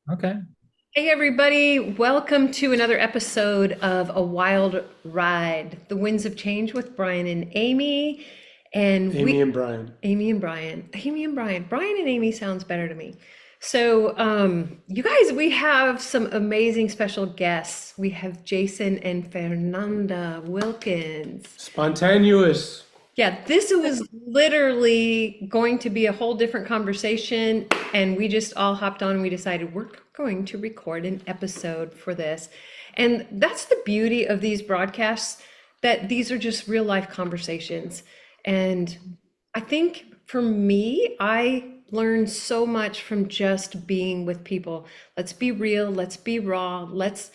Okay. Hey everybody, welcome to another episode of A Wild Ride, The Winds of Change with Brian and Amy. And Amy and Brian. Amy and Brian, Amy and Brian, Brian and Amy sounds better to me. So, you guys, we have some amazing special guests. We have Jason and Fernanda Wilkins. Spontaneous. Yeah, this was literally going to be a whole different conversation, and we just all hopped on and we decided we're going to record an episode for this. And that's the beauty of these broadcasts, that these are just real life conversations. And I think for me, I learned so much from just being with people. Let's be real, let's be raw, let's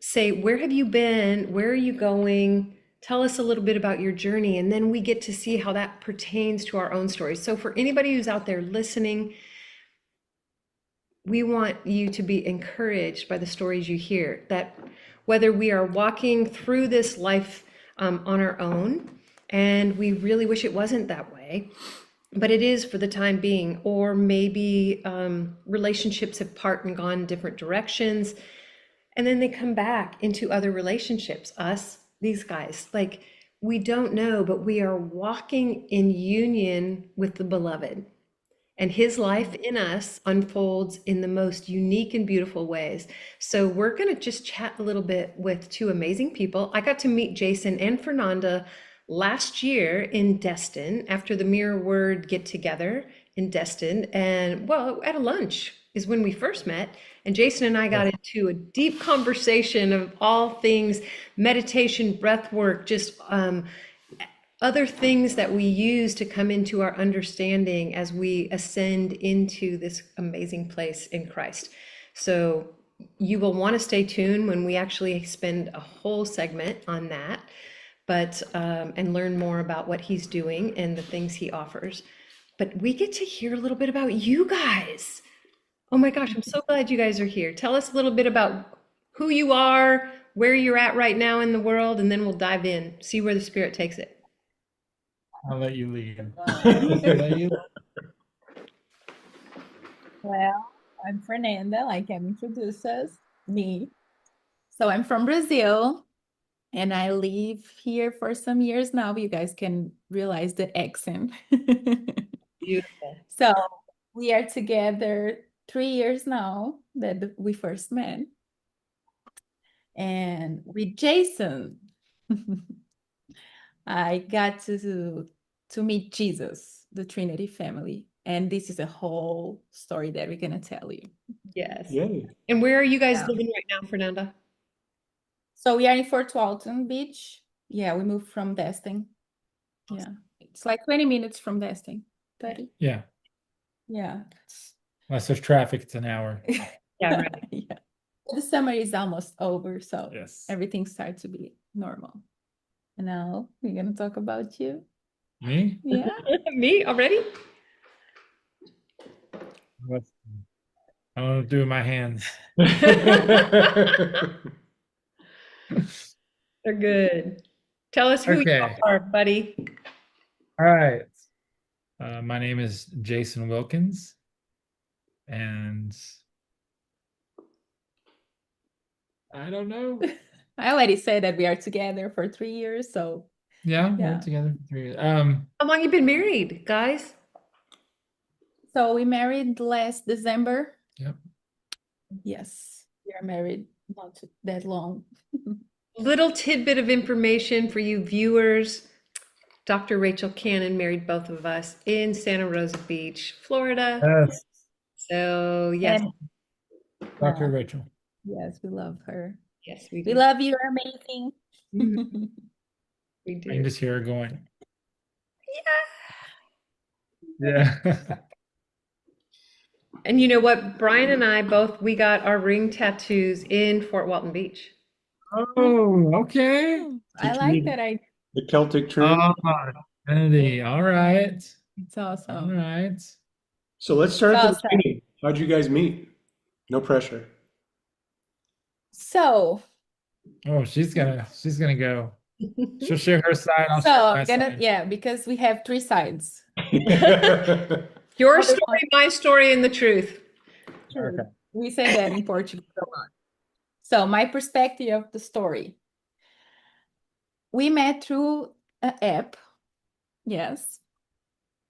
say, where have you been? Where are you going? Tell us a little bit about your journey, and then we get to see how that pertains to our own stories. So for anybody who's out there listening, we want you to be encouraged by the stories you hear, that whether we are walking through this life on our own, and we really wish it wasn't that way, but it is for the time being, or maybe relationships have part and gone different directions, and then they come back into other relationships, these guys, like, we don't know, but we are walking in union with the beloved. And his life in us unfolds in the most unique and beautiful ways. So we're going to just chat a little bit with two amazing people. I got to meet Jason and Fernanda last year in Destin after the Mirror Word get together in Destin. And well, at a lunch is when we first met. And Jason and I got into a deep conversation of all things meditation, breath work, just other things that we use to come into our understanding as we ascend into this amazing place in Christ. So you will want to stay tuned when we actually spend a whole segment on that, but and learn more about what he's doing and the things he offers. But we get to hear a little bit about you guys. Oh my gosh, I'm so glad you guys are here. Tell us a little bit about who you are, where you're at right now in the world, and then we'll dive in, see where the Spirit takes it. I'll let you lead. Well, I'm Fernanda, like Em introduced us, me. So I'm from Brazil and I live here for some years now. You guys can realize the accent. Beautiful. So we are together 3 years now that we first met. And with Jason, I got to meet Jesus, the Trinity family. And this is a whole story that we're going to tell you. Yes. Yay. And where are you guys Yeah. living right now, Fernanda? So we are in Fort Walton Beach. Yeah, we moved from Destin. Yeah, it's like 20 minutes from Destin. 30. Yeah. Yeah. Unless there's traffic, it's an hour. Yeah, right. Yeah. The summer is almost over, so Yes. everything starts to be normal. And now we're going to talk about you. Me? Yeah. Me already? What's I want to do with my hands. They're good. Tell us who you Okay. are, buddy. All right. My name is Jason Wilkins, and I don't know. I already said that we are together for 3 years, so Yeah, Yeah. we're together for 3 years. How long you been married, guys? we married last December. Yep. Yes, we are married not that long. Little tidbit of information for you viewers. Dr. Rachel Cannon married both of us in Santa Rosa Beach, Florida. Yes, So yes, And Dr. Yeah. Rachel. yes, we love her. yes, we We do. love you. You're amazing. Mhm. We I can do. just hear her going. Yeah. And you know what? Brian and I both, we got our ring tattoos in Fort Walton Beach. Oh, okay. I Teach like me that. the Celtic tree. Trinity. All right. It's All awesome. right. So let's start at the Awesome. beginning. How'd you guys meet? No pressure. So, Oh, she's gonna go. She'll share her side. I'll share my I'm gonna, side. yeah, because we have 3 sides. Your Other story, my story, and the truth. True. Okay. We say that in Portugal a lot. So my perspective of the story. We met through an app. Yes.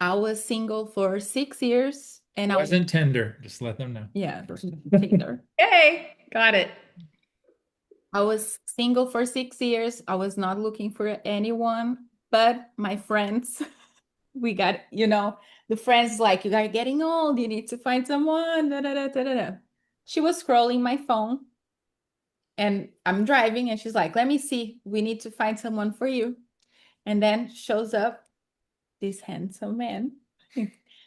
I was single for 6 years and It wasn't Tinder. Just let them know. yeah, Tinder. Hey, got it. I was single for 6 years. I was not looking for anyone, but my friends, we got, the friends like, you are getting old, you need to find someone. Da, da, da, da, da, da. She was scrolling my phone and I'm driving and she's like, let me see, we need to find someone for you. And then shows up this handsome man.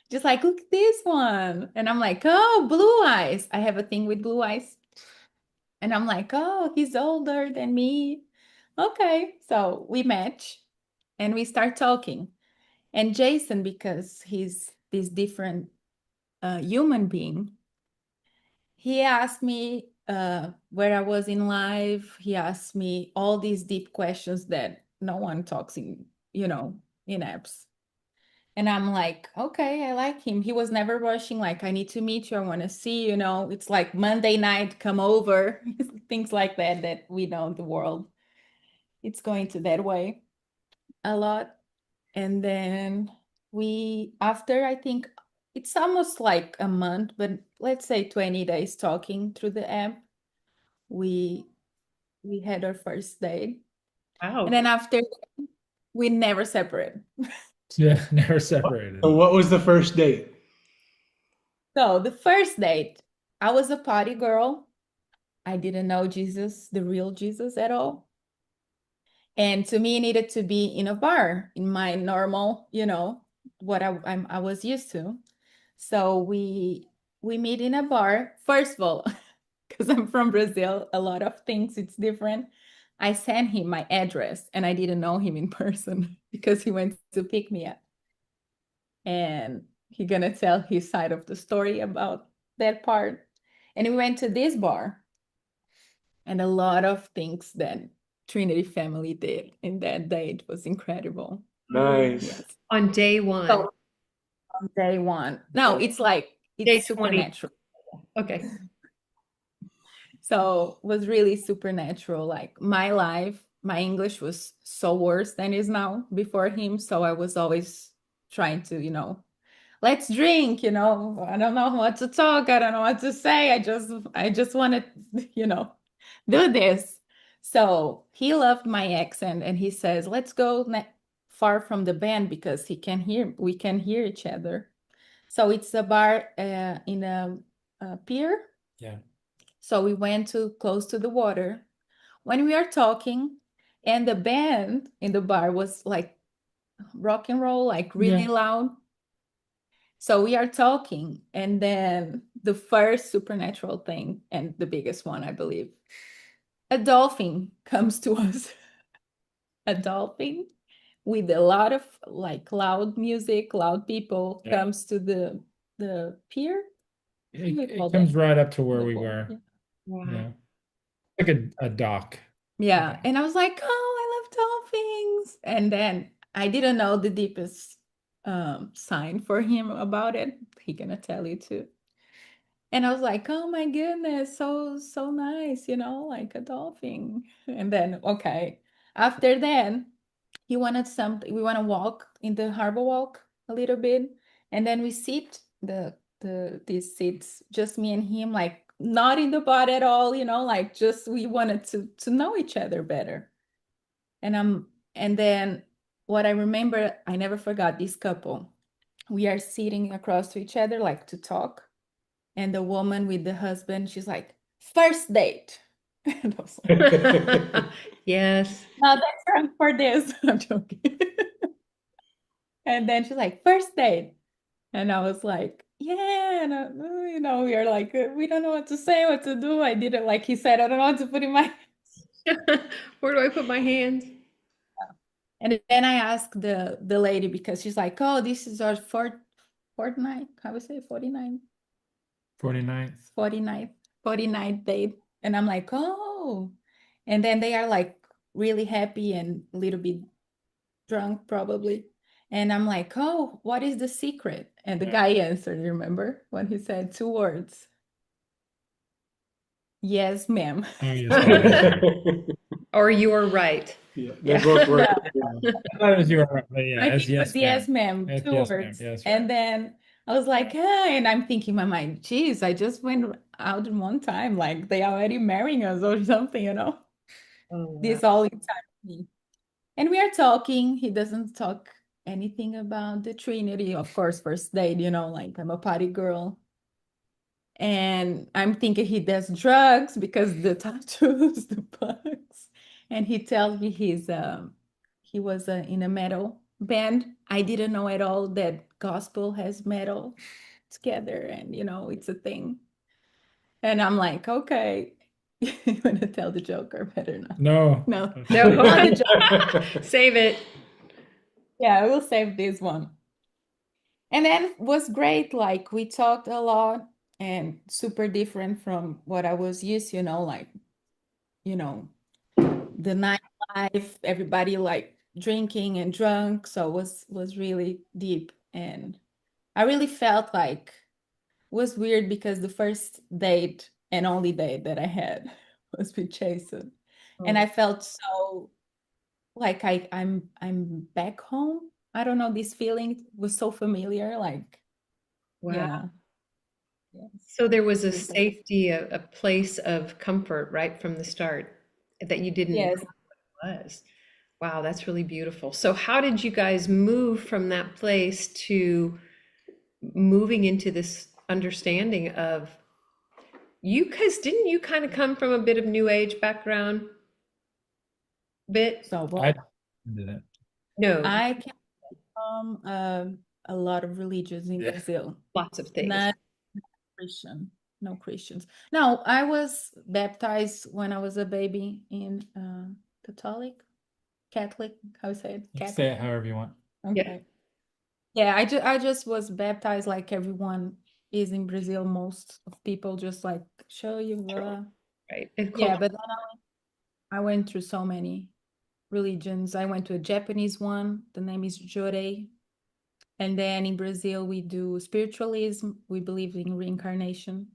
Just like, look at this one. And I'm like, oh, blue eyes. I have a thing with blue eyes. And I'm like, oh, he's older than me. Okay. So we match and we start talking. And Jason, because he's this different human being, he asked me where I was in life. He asked me all these deep questions that no one talks in apps. And I'm like, okay, I like him. He was never rushing, like, I need to meet you. I want to see, it's like Monday night, come over, things like that, that we know in the world. It's going to that way a lot. And then after, I think it's almost like a month, but let's say 20 days talking through the app, we had our first date. Wow. And then after, we never separate. Yeah, never separated. So what was the first date? So the first date, I was a party girl. I didn't know Jesus, the real Jesus at all. And to me, it needed to be in a bar, in my normal, what I was used to. So we meet in a bar. First of all, because I'm from Brazil, a lot of things it's different. I sent him my address and I didn't know him in person because he went to pick me up. And he's gonna tell his side of the story about that part. And we went to this bar and a lot of things that Trinity family did in that date was incredible. Nice. Yes. On day one. So on day one. No, it's like Day it's 20. supernatural. Okay. So it was really supernatural. Like my life, my English was so worse than it is now before him. So I was always trying to, let's drink, I don't know what to talk, I don't know what to say. I just want to, do this. So he loved my accent and he says, let's go far from the band because we can hear each other. So it's a bar in a pier. Yeah. So we went to close to the water. When we are talking, and the band in the bar was like rock and roll, like really loud. So we are talking, and then the first supernatural thing, and the biggest one, I believe, a dolphin comes to us. A dolphin with a lot of like loud music, loud people comes to the pier. It comes right up to where we were. Yeah. Wow. Yeah. Like a dock. Yeah. Okay. And I was like, oh, I love dolphins. And then I didn't know the deepest sign for him about it. He gonna tell you too. And I was like, oh my goodness, so nice, like a dolphin. And then, okay. After that, he wanted something. We want to walk in the harbor walk a little bit. And then we sit these seats, just me and him, like not in the boat at all, like just we wanted to know each other better. And then what I remember, I never forgot this couple. We are sitting across to each other, like to talk. And the woman with the husband, she's like, first date. And I was like, Yes. no, that's wrong for this. I'm joking. And then she's like, first date. And I was like, yeah. And we are like, we don't know what to say, what to do. I did it like he said, I don't know what to put in my. Where do I put my hands? And then I asked the lady because she's like, oh, this is our fortnight. How would say 49? 49th. 49th date. And I'm like, oh. And then they are like really happy and a little bit drunk probably. And I'm like, oh, what is the secret? And the guy answered, remember when he said 2 words? Yes, ma'am. Oh, yes, ma'am. Or you are right. Yeah, they Yeah. both work. No, Yeah. I thought it was you were right, but yeah, I as think it was yes, yes, ma'am. ma'am, As two yes, ma'am. words. Yes, And then I was like, hey, and I'm thinking in my mind, geez, I just went out in one time, like they already marrying us or something, you know? Oh, wow. This all in time. And we are talking. He doesn't talk anything about the Trinity. Of course, first date, you know, like I'm a party girl. And I'm thinking he does drugs because the tattoos, the bugs. And he tells me he was in a metal band. I didn't know at all that gospel has metal together, and you know it's a thing. And I'm like, okay, you want to tell the joke or better not? no. No, No. not the joke. Save it. Yeah, I will save this one. And then was great. Like we talked a lot and super different from what I was used to, you know, like, you know, the nightlife, everybody like drinking and drunk. So it was really deep. And I really felt like it was weird because the first date and only date that I had was with Jason. And Oh, I felt so like I'm back home. I don't know, this feeling was so familiar. Like, wow. yeah. Yes. So there was a Super. safety, a place of comfort right from the start that you didn't know Yes. it was. Wow, that's really beautiful. So how did you guys move from that place to moving into this understanding of you guys, didn't you kind of come from a bit of new age background? Bit? So, I well, didn't. No, I came from a lot of religions in Yeah. Brazil, lots of things. not Christian, no Christians. No, I was baptized when I was a baby in Catholic, how you say it? You can say it Catholic. however you want. Yeah, Okay. Yeah, I just was baptized like everyone is in Brazil. Most of people just like show you right. And yeah, culture. but then I went through so many religions. I went to a Japanese one. The name is Jorei. And then in Brazil, we do spiritualism. We believe in reincarnation.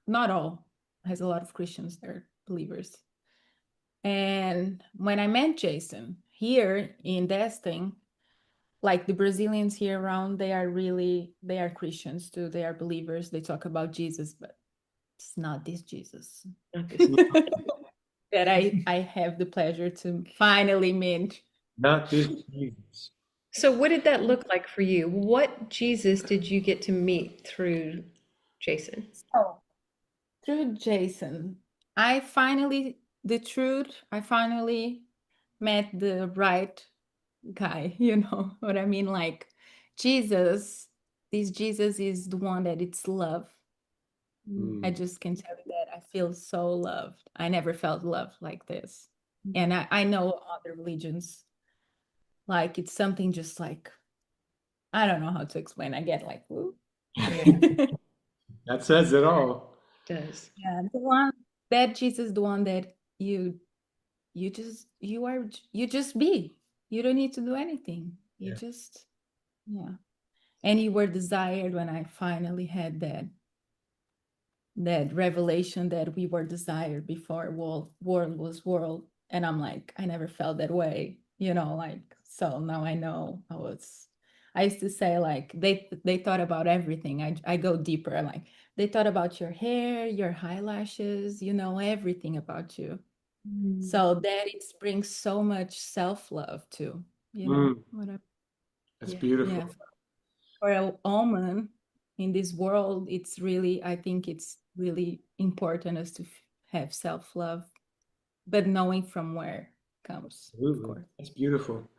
Not all, has a lot of Christians there, believers. And when I met Jason here in Destin, like the Brazilians here around, they are Christians too. They are believers. They talk about Jesus, but it's not this Jesus Not this. that I have the pleasure to finally meet. Not this Jesus. So what did that look like for you? What Jesus did you get to meet through Jason? So through Jason, I finally met the right guy, you know what I mean? Like Jesus, this Jesus is the one that it's love. I Mm. just can tell you that I feel so loved. I never felt love like this. And I know other religions, like it's something just like, I don't know how to explain. I get like, woo. That says it all. Does. Yeah, the one that Jesus, the one that you just be. You don't need to do anything. You Yeah. just yeah. And you were desired when I finally had that revelation that we were desired before world was world. And I'm like, I never felt that way, you know, like so now I know I used to say like they thought about everything. I go deeper, like they thought about your hair, your eyelashes, you know, everything about you. Mm. So that it brings so much self-love too, you know, Mm. what I, That's Yeah. beautiful. yeah, for a woman in this world, it's really, I think it's really important us to have self-love, but knowing from where it comes, of Absolutely. course. That's beautiful.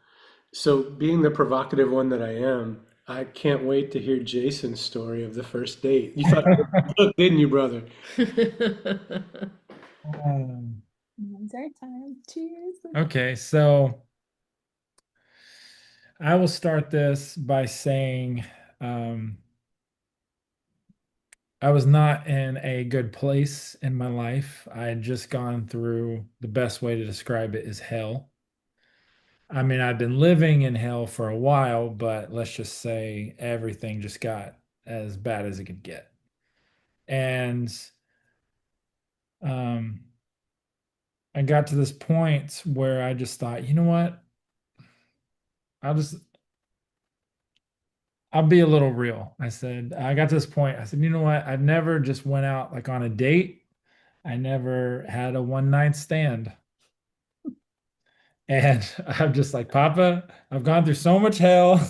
So, being the provocative one that I am, I can't wait to hear Jason's story of the first date. You thought, look, didn't you, brother? Um, It's our time. Cheers. okay, so I will start this by saying I was not in a good place in my life. I had just gone through the best way to describe it is hell. I mean, I'd been living in hell for a while, but let's just say everything just got as bad as it could get. And um, I got to this point where I just thought, you know what? I'll just I'll be a little real. I said, I got to this point. I said, you know what? I've never just went out like on a date. I never had a one night stand. And I'm just like, Papa, I've gone through so much hell.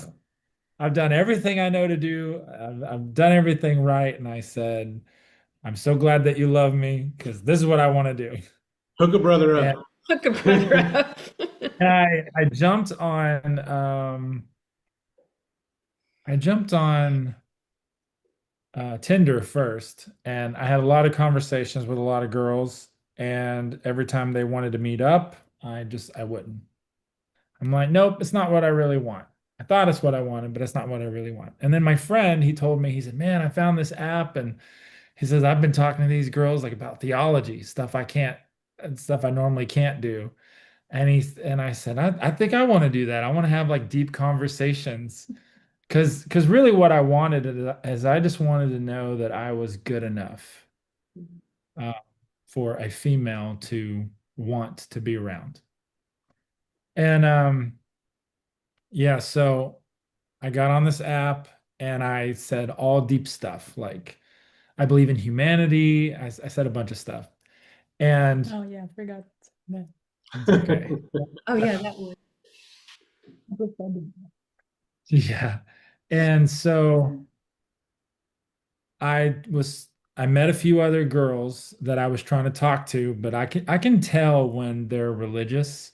I've done everything I know to do. I've done everything right. And I said, I'm so glad that you love me because this is what I want to do. Hook a brother And, up. Hook a brother up. I jumped on Tinder first, and I had a lot of conversations with a lot of girls, and every time they wanted to meet up, I wouldn't. I'm like, nope, it's not what I really want. I thought it's what I wanted, but it's not what I really want. And then my friend, he told me, he said, man, I found this app, and he says, I've been talking to these girls like about theology, stuff I can't, and stuff I normally can't do. And I said, I think I want to do that. I want to have like deep conversations. Because really what I wanted is I just wanted to know that I was good enough uh, for a female to want to be around. And yeah, so I got on this app and I said all deep stuff like I believe in humanity. I said a bunch of stuff. And Oh yeah, I forgot that. it's okay. Oh yeah, that one. Yeah. And so I was I met a few other girls that I was trying to talk to, but I can tell when they're religious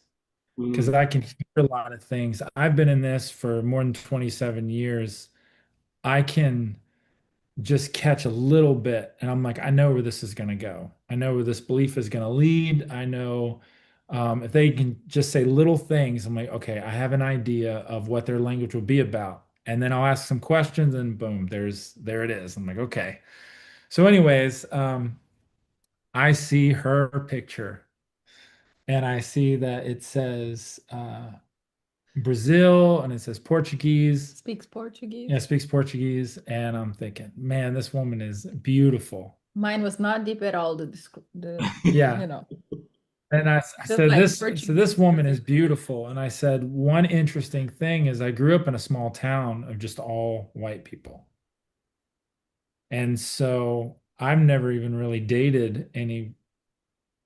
because Mm, I can hear a lot of things. I've been in this for more than 27 years. I can just catch a little bit and I'm like, I know where this is going to go. I know where this belief is going to lead. I know if they can just say little things, I'm like, okay, I have an idea of what their language will be about. And then I'll ask some questions and boom, there it is. I'm like, okay. So, anyways, I see her picture and I see that it says Brazil and it says Portuguese. Speaks Portuguese. Yeah, speaks Portuguese. And I'm thinking, man, this woman is beautiful. Mine was not deep at all. Yeah. You know, And I just said, like this Portuguese. woman is beautiful. And I said, one interesting thing is I grew up in a small town of just all white people. And so I've never even really dated any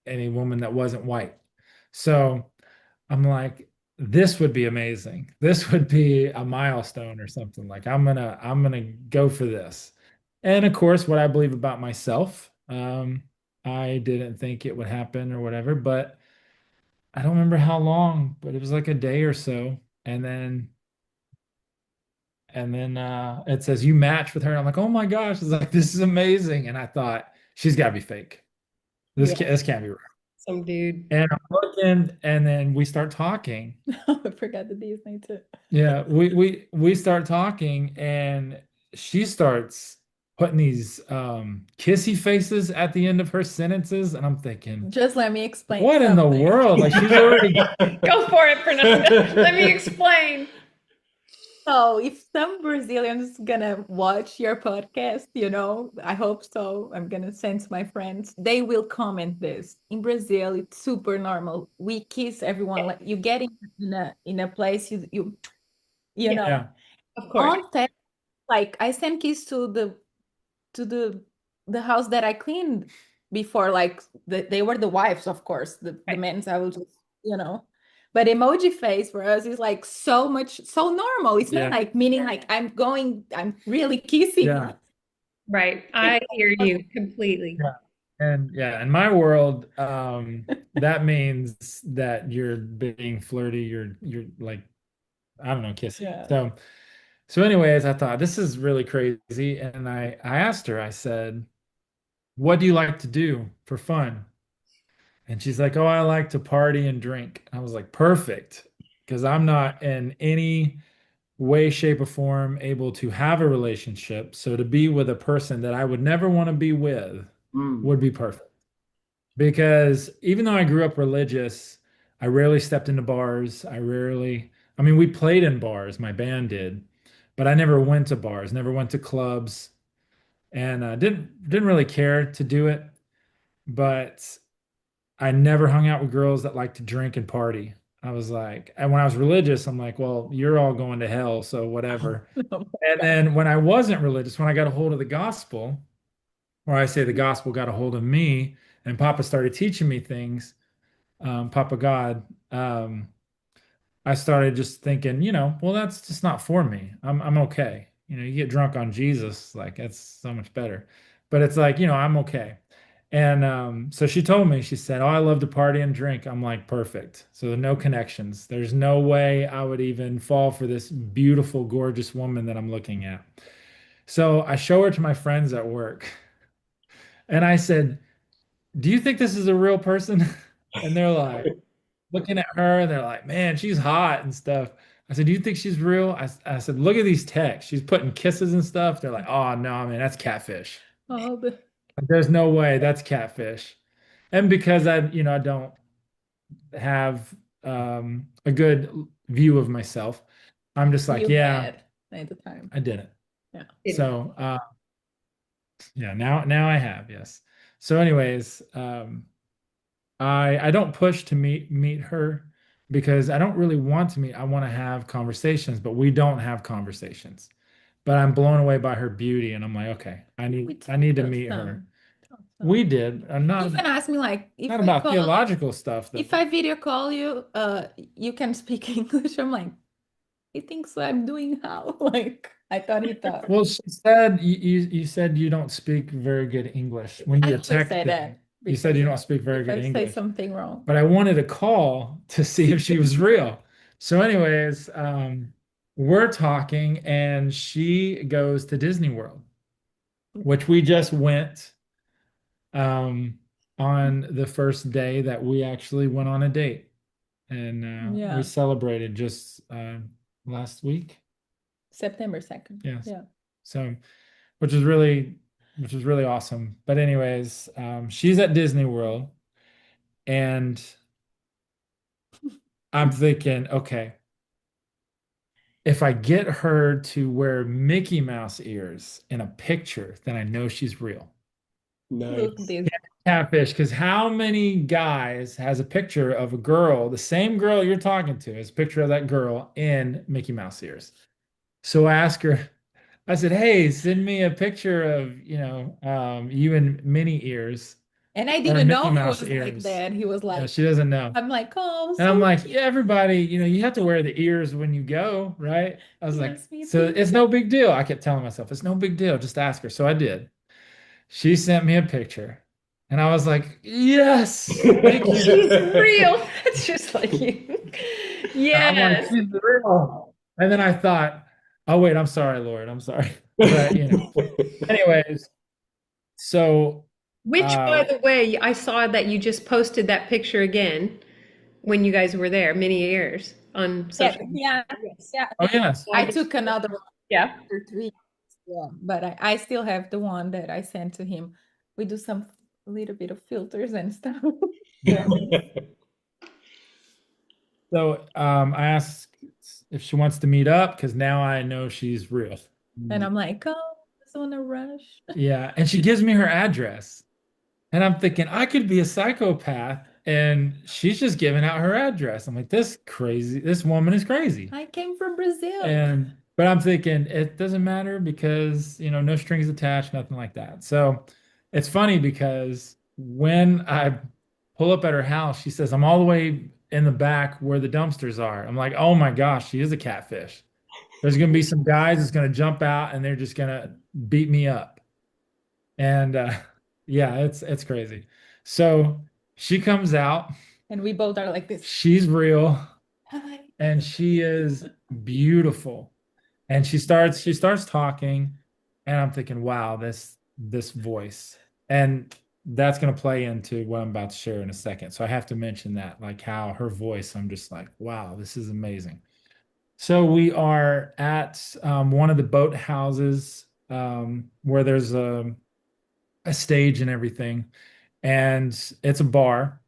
woman that wasn't white. So I'm like, this would be amazing. This would be a milestone or something. Like I'm gonna go for this. And of course, what I believe about myself, I didn't think it would happen or whatever, but I don't remember how long, but it was like a day or so. And then it says you match with her. I'm like, oh my gosh, it's like this is amazing. And I thought, she's gotta be fake. Yeah, This can't be real. some dude. And I'm looking, and then we start talking. I forgot the Disney too. Yeah, we start talking, and she starts putting these kissy faces at the end of her sentences, and I'm thinking, Just let me explain what in the something. world? Like she's already Go for it, Fernanda. Let me explain. So if some Brazilians gonna watch your podcast, you know, I hope so. I'm gonna send to my friends. They will comment this. In Brazil, it's super normal. We kiss everyone. Like you get in a place, you Yeah, know. yeah, of course. On text, like I send kiss to the house that I cleaned before. Like they were the wives, of course. The men's I will just, you know. But emoji face for us is like so normal. It's not yeah, like meaning like I'm really kissing. yeah, Right. I hear you completely. yeah. And yeah, in my world, that means that you're being flirty, you're like, I don't know, kissing. Yeah. So anyways, I thought this is really crazy. And I asked her, I said, what do you like to do for fun? And she's like, oh, I like to party and drink. I was like, perfect. Because I'm not in any way, shape, or form able to have a relationship. So to be with a person that I would never want to be with mm, would be perfect. Because even though I grew up religious, I rarely stepped into bars. I mean, we played in bars, my band did, but I never went to bars, never went to clubs, and didn't really care to do it. but I never hung out with girls that like to drink and party. I was like, and when I was religious, I'm like, well, you're all going to hell, so whatever. Oh my And God. then when I wasn't religious, when I got a hold of the gospel, or I say the gospel got a hold of me, and Papa started teaching me things, Papa God, I started just thinking, well, that's just not for me. I'm okay. You get drunk on Jesus, like that's so much better. But it's like, I'm okay. And so she told me, she said, "Oh, I love to party and drink." I'm like, perfect. So there are no connections. There's no way I would even fall for this beautiful, gorgeous woman that I'm looking at. So I show her to my friends at work, and I said, "Do you think this is a real person?" And they're like, looking at her and they're like, man, she's hot and stuff. I said, do you think she's real? I said, look at these texts. She's putting kisses and stuff. They're like, oh, no, I mean, that's catfish. Oh, There's no way that's catfish. And because I don't have a good view of myself, I'm just like, you yeah, had at the time. I did it. Yeah. Didn't. So, yeah, now I have, yes. So anyways, I don't push to meet her because I don't really want to meet. I want to have conversations, but we don't have conversations. But I'm blown away by her beauty, and I'm like, okay, I We need I talked need to of meet her. some. Talked We some. did. You can ask me like Not about theological stuff though. if I video call you, you can speak English. I'm like, he thinks I'm doing how? Like I thought he thought. Well, she said you said you don't speak very good English when I you were always say texting. that You said because you don't speak very if good I say English, something wrong. but I wanted to call to see if she was real. So, anyways, we're talking, and she goes to Disney World, which we just went um, on the first day that we actually went on a date, and we Yeah, celebrated just last week. September 2nd. Yes. Yeah. So, which is really, which is really awesome. But anyways, she's at Disney World, and I'm thinking, okay, if I get her to wear Mickey Mouse ears in a picture, then I know she's real. Look Nice. this. Catfish, because how many guys has a picture of a girl, the same girl you're talking to, is a picture of that girl in Mickey Mouse ears? So I asked her, I said, hey, send me a picture of, you in Minnie ears And I or didn't Mickey know he Mouse was like ears. that. He was Yeah, like, she doesn't know. I'm like, oh, And I'm so like, cute. yeah, everybody, you have to wear the ears when you go, right? I was like, Yes, me so too. it's no big deal. I kept telling myself, it's no big deal. Just ask her. So I did. She sent me a picture, and I was like, yes, thank you. She's real. That's just like you. I'm like, Yes. she's real. And then I thought, oh, wait, I'm sorry, Lord. I'm sorry. But, anyways, so, Which, by uh, the way, I saw that you just posted that picture again when you guys were there, many years on Yeah, social media. yeah, Yes. yeah. oh, yes. I took another one Yeah. after 3 years. Yeah, but I still have the one that I sent to him. We do some little bit of filters and stuff. Yeah. So I asked if she wants to meet up because now I know she's real. And I'm like, oh, I just want to rush. Yeah. And she gives me her address. And I'm thinking I could be a psychopath and she's just giving out her address. I'm like, this woman is crazy. I came from Brazil. And but I'm thinking it doesn't matter because no strings attached, nothing like that. So it's funny because when I pull up at her house, she says, I'm all the way in the back where the dumpsters are. I'm like, oh my gosh, she is a catfish. There's gonna be some guys that's gonna jump out and they're just gonna beat me up. And yeah, it's crazy. So she comes out, And we both are like this. she's real, Hi. and she is beautiful. And she starts talking, and I'm thinking, wow, this voice. And that's gonna play into what I'm about to share in a second. So I have to mention that, like how her voice, I'm just like, wow, this is amazing. So we are at one of the boat houses where there's a stage and everything, and it's a bar,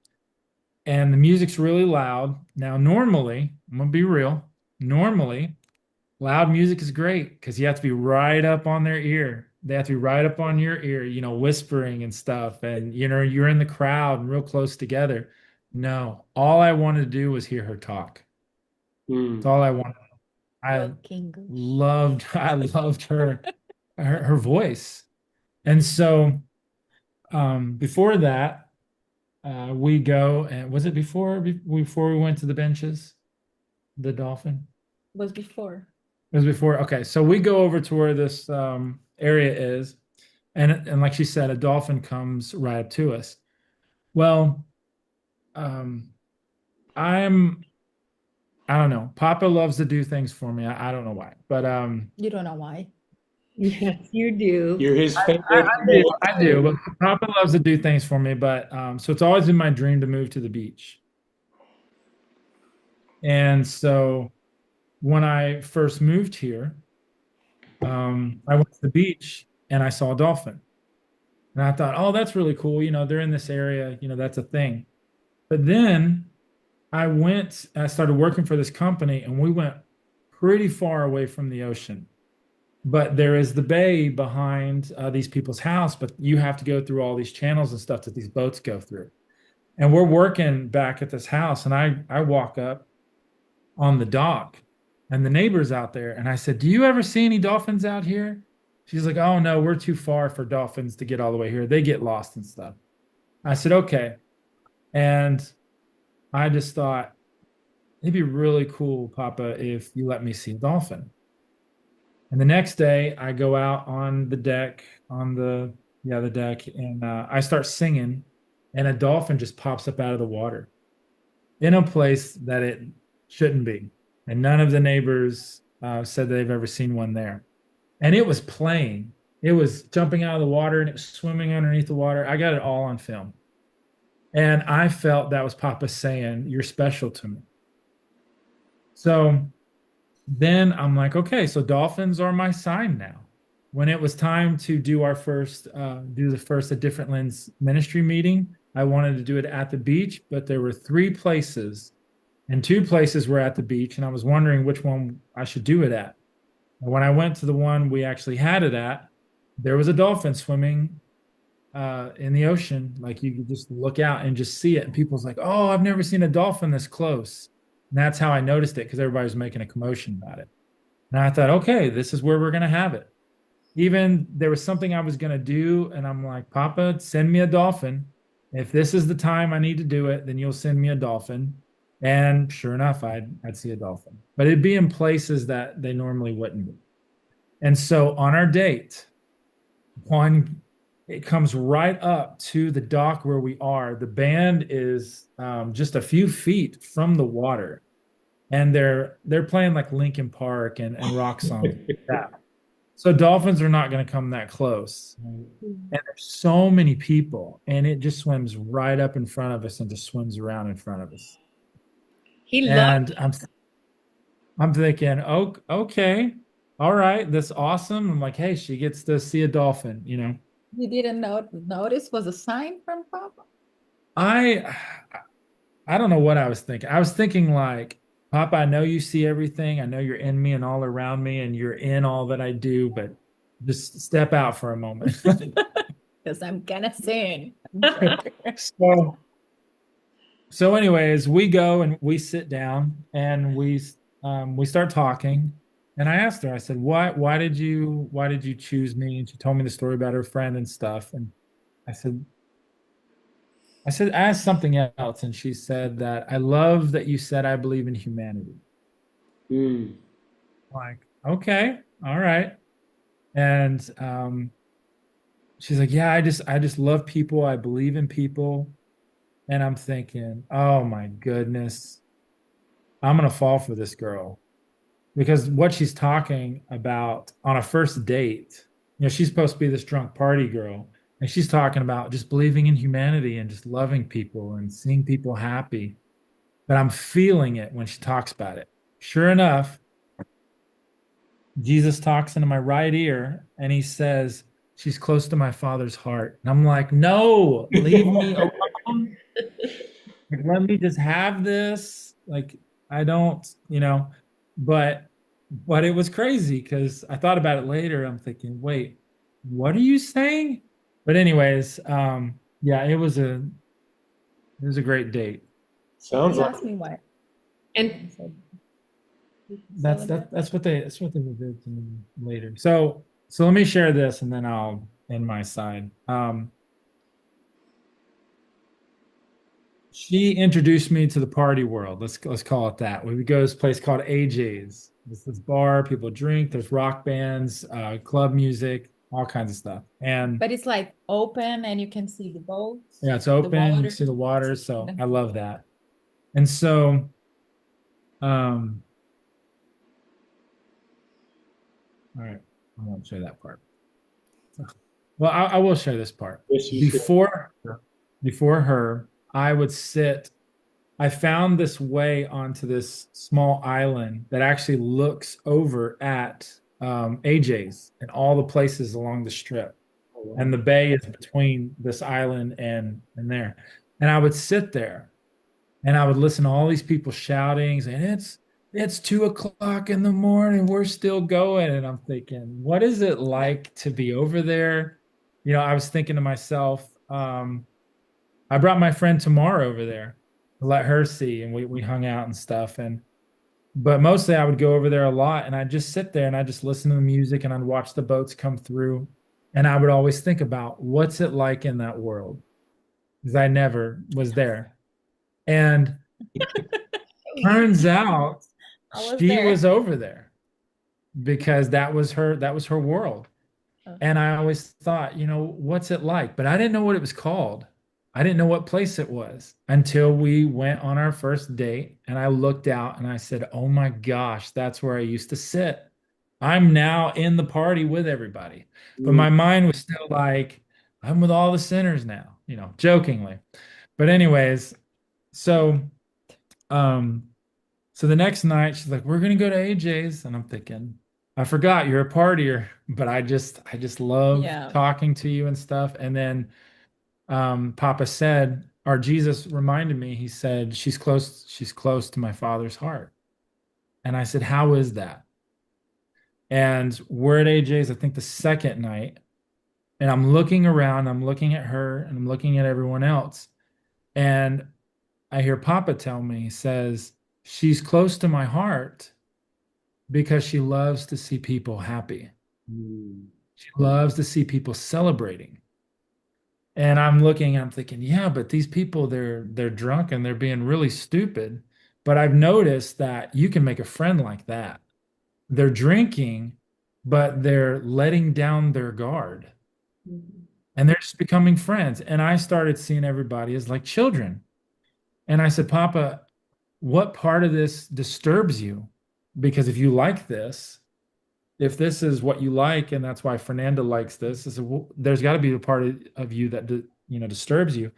and the music's really loud. Now, normally, I'm gonna be real, normally, loud music is great because you have to be right up on their ear. they have to be right up on your ear, whispering and stuff. And, you're in the crowd and real close together. No, all I wanted to do was hear her talk. That's Mm. all I wanted. I Broke English. I loved her voice. And so before that, we go and was it before we went to the benches, the dolphin? Was before. It was before. Okay, so we go over to where this area is, and like she said, a dolphin comes right up to us. Well, um, I'm I don't know. Papa loves to do things for me. I don't know why, but You don't know why. Yes, you do. You're his favorite I do. little I do. thing. But Papa loves to do things for me. But so it's always been my dream to move to the beach. And so when I first moved here, I went to the beach and I saw a dolphin. And I thought, oh, that's really cool. They're in this area, that's a thing. But then I started working for this company and we went pretty far away from the ocean. But there is the bay behind these people's house, but you have to go through all these channels and stuff that these boats go through. And we're working back at this house, and I walk up on the dock, and the neighbor's out there, and I said, "Do you ever see any dolphins out here?" She's like, "Oh no, we're too far for dolphins to get all the way here. They get lost and stuff." I said, "Okay," and I just thought it'd be really cool, Papa, if you let me see a dolphin. And the next day, I go out on the deck, the deck, and I start singing, and a dolphin just pops up out of the water in a place that it shouldn't be. And none of the neighbors said they've ever seen one there. And it was playing. It was jumping out of the water and it was swimming underneath the water. I got it all on film. And I felt that was Papa saying, "You're special to me." So then I'm like, okay, so dolphins are my sign now. When it was time to do the first A Different Lens ministry meeting, I wanted to do it at the beach, but there were three places, and two places were at the beach, and I was wondering which one I should do it at. And when I went to the one we actually had it at, there was a dolphin swimming in the ocean. Like you could just look out and just see it, and people's like, "Oh, I've never seen a dolphin this close." And that's how I noticed it because everybody was making a commotion about it. And I thought, okay, this is where we're going to have it. Even there was something I was going to do, and I'm like, "Papa, send me a dolphin. If this is the time I need to do it, then you'll send me a dolphin." And sure enough, I'd see a dolphin, but it'd be in places that they normally wouldn't be. And so on our date, one, it comes right up to the dock where we are. The band is just a few feet from the water, and they're playing like Linkin Park and rock songs like that. So dolphins are not going to come that close. And there's so many people, and it just swims right up in front of us and just swims around in front of us. He loved. And I'm thinking, oh, okay, all right, that's awesome. I'm like, hey, she gets to see a dolphin. You didn't notice was a sign from Papa? I I don't know what I was thinking. I was thinking like, Papa, I know you see everything. I know you're in me and all around me, and you're in all that I do, but just step out for a moment. Because I'm gonna sing. So, so anyways, we go and we sit down and we start talking. And I asked her, I said, why did you choose me? And she told me the story about her friend and stuff. And I said, I asked something else, and she said that I love that you said I believe in humanity. Mm. Like, okay, all right. And she's like, yeah, I just love people. I believe in people. And I'm thinking, oh my goodness, I'm gonna fall for this girl. Because what she's talking about on a first date, she's supposed to be this drunk party girl, and she's talking about just believing in humanity and just loving people and seeing people happy. But I'm feeling it when she talks about it. Sure enough, Jesus talks into my right ear and he says, "She's close to my father's heart." And I'm like, "No, leave me alone. Like, let me just have this." Like, I don't. But it was crazy because I thought about it later. I'm thinking, wait, what are you saying? But anyways, yeah, it was a great date. Sounds He like asked me why. And I said, celebrate. That's what they will do to me later. So let me share this and then I'll end my side. She introduced me to the party world. Let's call it that. We would go to this place called AJ's. This bar, people drink, there's rock bands, club music, all kinds of stuff. And But it's like open and you can see the boats, yeah, it's the open, you can water. see the water, so Yeah. I love that. And so um all right, I won't show that part. Well, I will share this part. yes, you should. Before her, I would sit. I found this way onto this small island that actually looks over at AJ's and all the places along the strip. Oh, wow. And the bay is between this island and there. And I would sit there and I would listen to all these people shouting, saying, it's 2 o'clock in the morning, we're still going. And I'm thinking, what is it like to be over there? I was thinking to myself, I brought my friend Tamar over there to let her see, and we hung out and stuff. But mostly I would go over there a lot and I'd just sit there and I'd just listen to the music and I'd watch the boats come through. And I would always think about what's it like in that world? Because I never was there. And turns out I was she there. was over there because that was her world. Oh. And I always thought, what's it like? But I didn't know what it was called. I didn't know what place it was until we went on our first date. And I looked out and I said, oh my gosh, that's where I used to sit. I'm now in the party with everybody. But Mm, my mind was still like, I'm with all the sinners now, jokingly. But anyways, so um, so the next night she's like, we're gonna go to AJ's. And I'm thinking, I forgot you're a partier, but I just love Yeah. talking to you and stuff. And then Papa said, or Jesus reminded me, he said, she's close to my father's heart. And I said, how is that? And we're at AJ's, I think the second night, and I'm looking around, I'm looking at her, and I'm looking at everyone else. And I hear Papa tell me, he says, she's close to my heart because she loves to see people happy. mm, She loves to see people celebrating. And I'm looking, I'm thinking, yeah, but these people, they're drunk and they're being really stupid. But I've noticed that you can make a friend like that. They're drinking, but they're letting down their guard mhm. and they're just becoming friends. And I started seeing everybody as like children. And I said, Papa, what part of this disturbs you? Because if you like this, if this is what you like, and that's why Fernanda likes this, is there's got to be a part of you that disturbs you.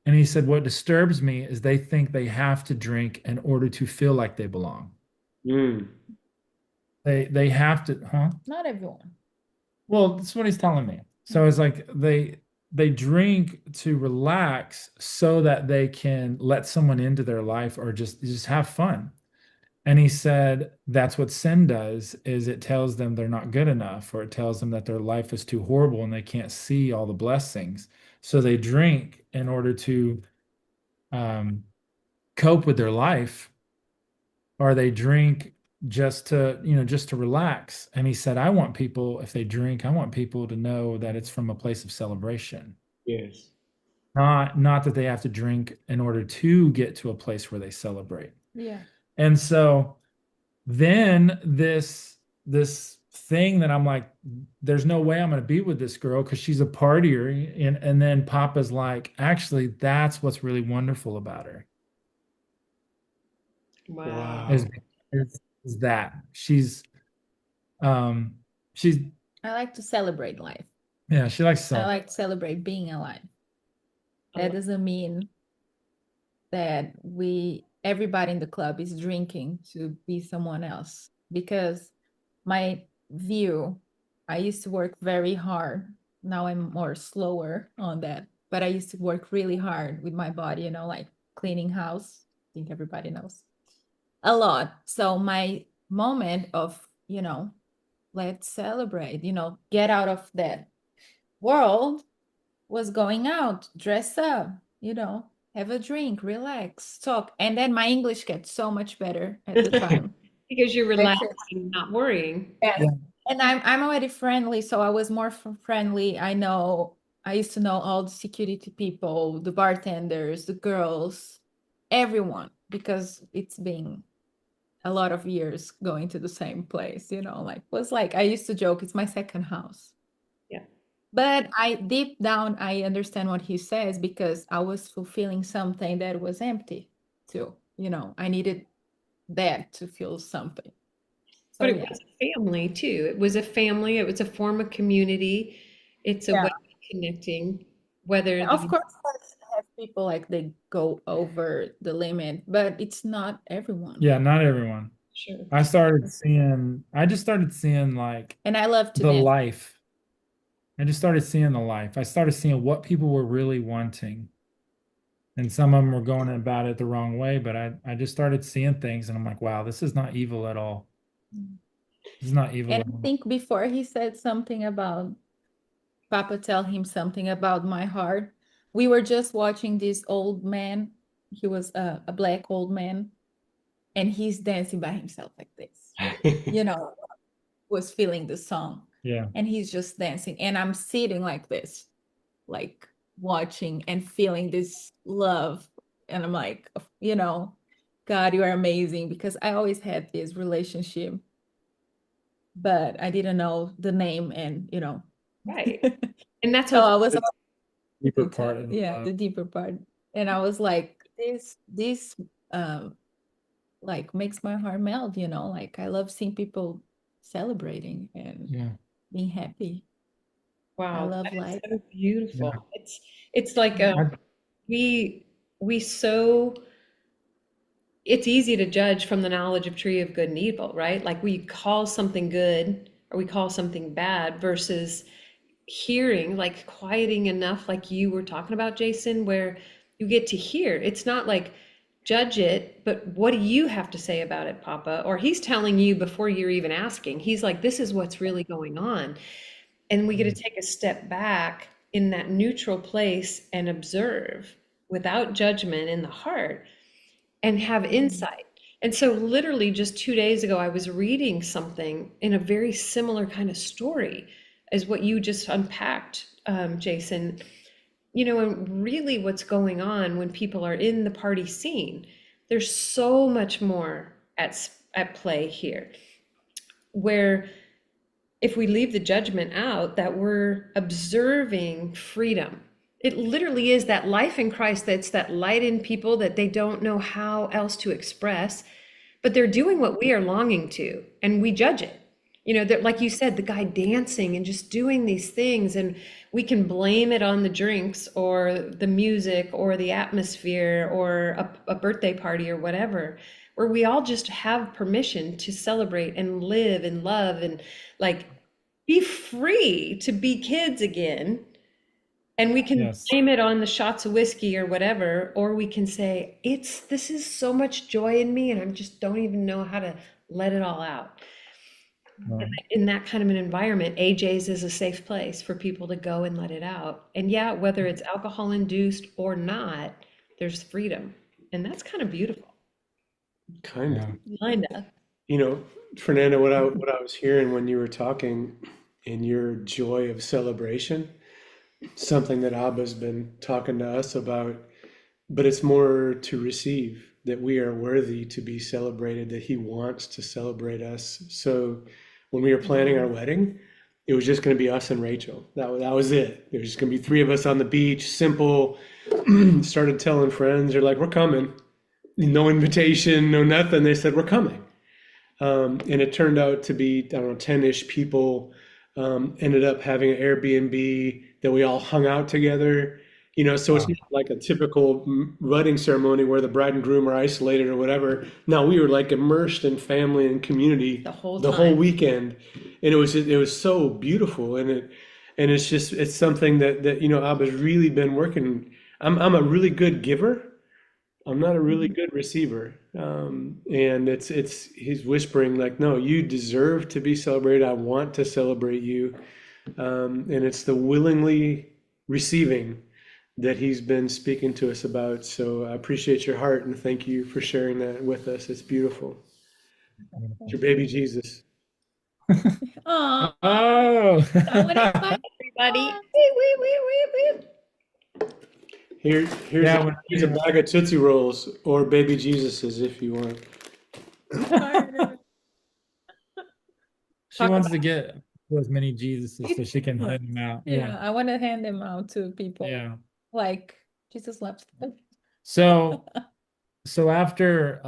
And he said, what disturbs me is they think they have to drink in order to feel like they belong. mm. They have to, huh? Not everyone. Well, that's what he's telling me. So it's like they drink to relax so that they can let someone into their life or just have fun. And he said that's what sin does is it tells them they're not good enough or it tells them that their life is too horrible and they can't see all the blessings. So they drink in order to um, cope with their life or they drink just to relax. And he said, I want people, if they drink, I want people to know that it's from a place of celebration. Yes. Not that they have to drink in order to get to a place where they celebrate. Yeah. And so then this thing that I'm like, there's no way I'm going to be with this girl because she's a partier. And then Papa's like, actually, that's what's really wonderful about her Wow. is, Wow. is that um she's I like to celebrate life. yeah, she likes to I celebrate. like to celebrate being alive. I That love- doesn't mean that everybody in the club is drinking to be someone else. Because my view, I used to work very hard. Now I'm more slower on that. But I used to work really hard with my body, like cleaning house. I think everybody knows. A lot. So my moment of, let's celebrate, get out of that world was going out, dress up, have a drink, relax, talk. And then my English gets so much better at the time. Because you're Like, relaxing, not worrying. yes. Yeah. And I'm already friendly, so I was more friendly. I used to know all the security people, the bartenders, the girls, everyone, because it's been a lot of years going to the same place, like was like I used to joke, it's my second house. Yeah. But I deep down I understand what he says because I was fulfilling something that was empty too. I needed that to feel something. But So it yeah. was a family too. It was a family. It was a form of community. It's a way Yeah. of connecting, whether Of the course, I have people like they go over the limit, but it's not everyone. Yeah, not everyone. sure. I just started seeing like And I love to the dance. life. I just started seeing the life. I started seeing what people were really wanting. And some of them were going about it the wrong way, but I just started seeing things and I'm like, wow, this is not evil at all. This is not evil And at I all. think before he said something about Papa tell him something about my heart. We were just watching this old man. He was a black old man, and he's dancing by himself like this. You know, was feeling the song, Yeah. and he's just dancing. And I'm sitting like this, like watching and feeling this love. And I'm like, God, you are amazing because I always had this relationship, but I didn't know the name and, Right. And that's So what's I was Deeper to part tell, of the yeah, love. the deeper part. And I was like, this like makes my heart melt, like I love seeing people celebrating and Yeah. being happy. I wow. love That is life. so Yeah. beautiful. It's like Yeah. I, we we so it's easy to judge from the knowledge of tree of good and evil, right? Like we call something good or we call something bad versus hearing, like quieting enough, like you were talking about, Jason, where you get to hear. It's not like judge it, but what do you have to say about it, Papa? Or he's telling you before you're even asking. He's like, this is what's really going on. And we get to take a step back in that neutral place and observe without judgment in the heart and have insight. And so, literally, just 2 days ago, I was reading something in a very similar kind of story as what you just unpacked, Jason. And really what's going on when people are in the party scene, there's so much more at play here, where if we leave the judgment out, that we're observing freedom. It literally is that life in Christ, that's that light in people that they don't know how else to express, but they're doing what we are longing to, and we judge it. That, like you said, the guy dancing and just doing these things, and we can blame it on the drinks or the music or the atmosphere or a birthday party or whatever, where we all just have permission to celebrate and live and love and like be free to be kids again. And we can yes. blame it on the shots of whiskey or whatever, or we can say, this is so much joy in me, and I just don't even know how to let it all out. Right. In that kind of an environment, AJ's is a safe place for people to go and let it out. And yeah, whether it's alcohol induced or not, there's freedom. And that's kind of beautiful. Kind of. Yeah. Linda. You know, Fernanda, what I was hearing when you were talking in your joy of celebration, something that Abba's been talking to us about, but it's more to receive that we are worthy to be celebrated, that he wants to celebrate us. So when we were planning our wedding, it was just going to be us and Rachel. That was it. There was just going to be three of us on the beach, simple. Started telling friends, they're like, we're coming. No invitation, no nothing. They said, we're coming. And it turned out to be, I don't know, 10-ish people. Ended up having an Airbnb that we all hung out together. So it's Wow. not like a typical wedding ceremony where the bride and groom are isolated or whatever. No, we were like immersed in family and community The whole the whole time. weekend, and it was so beautiful. And it's something that Abba's really been working. I'm a really good giver. I'm not a really good receiver. And he's whispering like, no, you deserve to be celebrated. I want to celebrate you. And it's the willingly receiving that he's been speaking to us about. So I appreciate your heart and thank you for sharing that with us. It's beautiful. It's your baby Jesus. Oh, Oh, I want to invite Everybody, everyone. Here's yeah. When here's a bag of Tootsie Rolls or baby Jesuses if you want. Or she talk wants about to get as many Jesuses so she can hand them out. Yeah, yeah, I want to hand them out to people. yeah. Like Jesus loves them. So, so after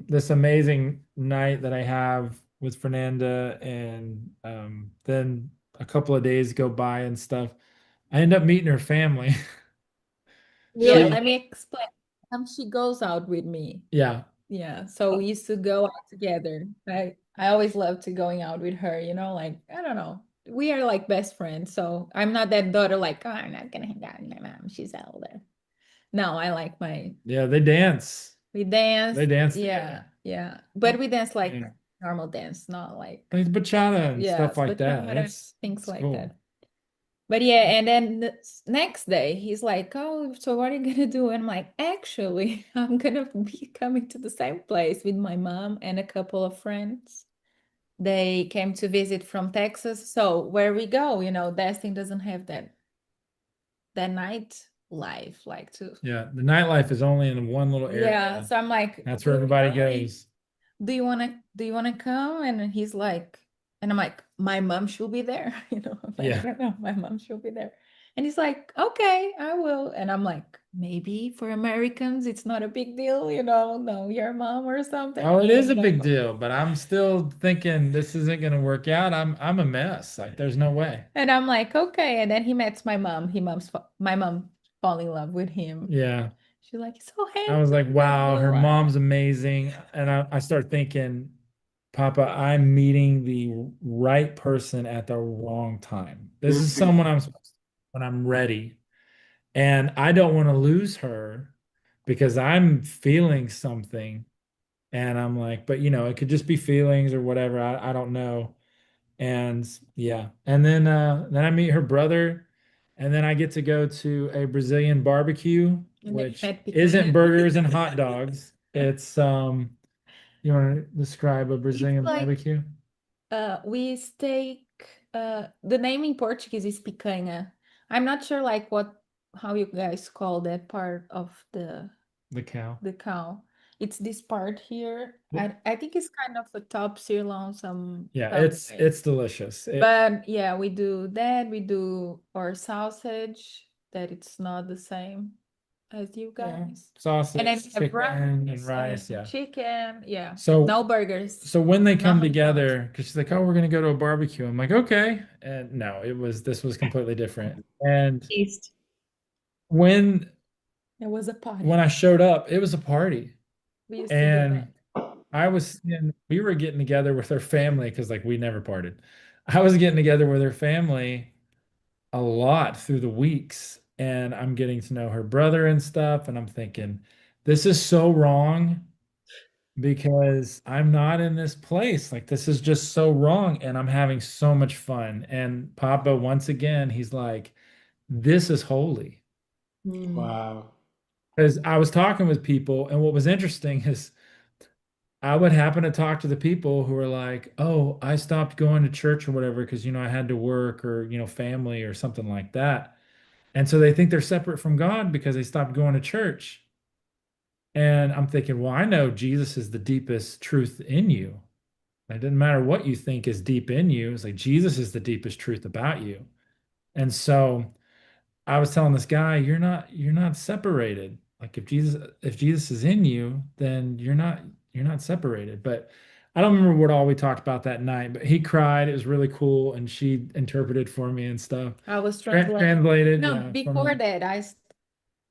this amazing night that I have with Fernanda, and then a couple of days go by and stuff, I end up meeting her family. Yeah, She, really. let me explain. She goes out with me. yeah, Yeah, so we used to go out together. I always loved to going out with her, like I don't know. We are like best friends. So I'm not that daughter like, oh, I'm not gonna hang out with my mom. She's older. No, I like my yeah. They dance. we dance. They dance Yeah, together. yeah. But we dance like Yeah, normal dance, not like like bachata and stuff yes, like that. bachata, That's things like cool. that. But yeah, and then the next day he's like, "Oh, so what are you gonna do?" And I'm like, "Actually, I'm gonna be coming to the same place with my mom and a couple of friends. They came to visit from Texas. So where we go, Destin doesn't have that night life like to. Yeah, the nightlife is only in one little Yeah, area. so I'm like, That's where everybody goes. do you wanna come? And he's like, and I'm like, my mom should be there. I'm like, I Yeah. don't know, my mom should be there. And he's like, okay, I will. And I'm like, maybe for Americans, it's not a big deal, know your mom or something. Oh, it is a But big deal, but I'm still thinking this isn't going to work out. I'm a mess. Like there's no way. and I'm like, okay. And then he met my mom. My mom fall in love with him. Yeah. She's like, he's so I was like, handsome, got wow, her blue eyes. mom's amazing. And I start thinking, Papa, I'm meeting the right person at the wrong time. This is Mhm. someone I'm supposed to when I'm ready. And I don't want to lose her because I'm feeling something. And I'm like, but it could just be feelings or whatever. I don't know. And yeah. And then I meet her brother, and then I get to go to a Brazilian barbecue, And then he which met isn't Picanha. burgers and hot dogs. It's you want to describe a It's Brazilian like barbecue? we steak. The name in Portuguese is picanha. I'm not sure like how you guys call that part of The cow. the cow. It's this part here. Well, I think it's kind of a top sirloin yeah, some way. it's delicious. But yeah, we do that. We do our sausage that it's not the same as you Yeah, guys. And then sausage, we have chicken, and rice rice. and Yeah. chicken. Yeah. So No burgers. so when they No come hot dogs. together, because she's like, "Oh, we're gonna go to a barbecue." I'm like, "Okay," and no, this was completely different. And East. when It was a party. when I showed up, it was a party. We used to do And that. we were getting together with her family because like we never parted. I was getting together with her family a lot through the weeks, and I'm getting to know her brother and stuff, and I'm thinking, this is so wrong because I'm not in this place. Like this is just so wrong, and I'm having so much fun. And Papa, once again, he's like, this is holy. Mm. Wow. Because I was talking with people, and what was interesting is I would happen to talk to the people who were like, "Oh, I stopped going to church or whatever because I had to work or family or something like that." And so they think they're separate from God because they stopped going to church. And I'm thinking, well, I know Jesus is the deepest truth in you. It doesn't matter what you think is deep in you. It's like Jesus is the deepest truth about you. And so I was telling this guy, you're not separated. Like if Jesus is in you, then you're not separated. But I don't remember what all we talked about that night, but he cried. It was really cool, and she interpreted for me and stuff. I was translating. Translated, No, yeah, for before me. that,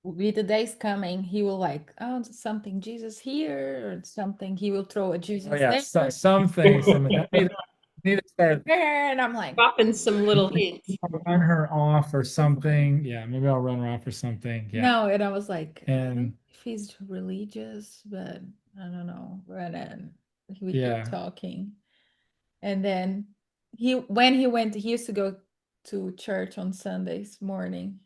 with the days coming, he will like, oh, something Jesus here or something. He will throw a Oh Jesus yeah, there. some things. I need to start And I'm like, Dropping some little hints. run her off or something. Yeah, maybe I'll run her off or something. Yeah, no. And I was like, I don't know and if he's religious, but I don't know. And then we keep yeah, talking. And then when he went, he used to go to church on Sundays morning.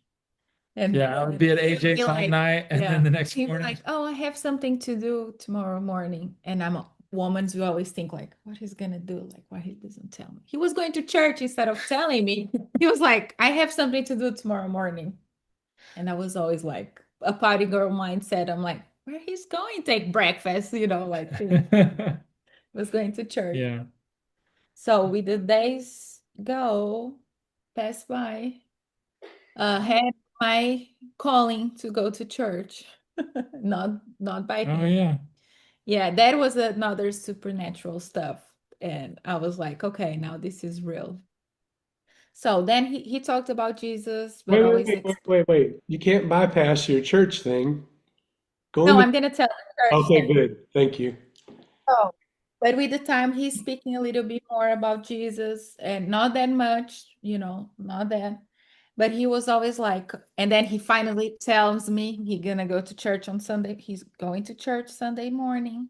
And Yeah, I would be at he'd be AJ's all like, night, and then yeah, the next he'd be morning. like, oh, I have something to do tomorrow morning. And I'm a woman who always think like, what he's gonna do? Like, why he doesn't tell me? He was going to church instead of telling me. He was like, I have something to do tomorrow morning. And I was always like a party girl mindset. I'm like, where he's going, take breakfast, like he was going to church. Yeah. So with the days pass by, had my calling to go to church, not by Oh him. yeah. Yeah, that was another supernatural stuff. And I was like, okay, now this is real. So then he talked about Jesus, but Wait, wait, always wait, wait, wait, wait. You can't bypass your church thing. Going no, to, I'm gonna tell the church okay, thing. good. Thank you. Oh, but with the time, he's speaking a little bit more about Jesus and not that much, not that. But he was always like, and then he finally tells me he's gonna go to church on Sunday. He's going to church Sunday morning.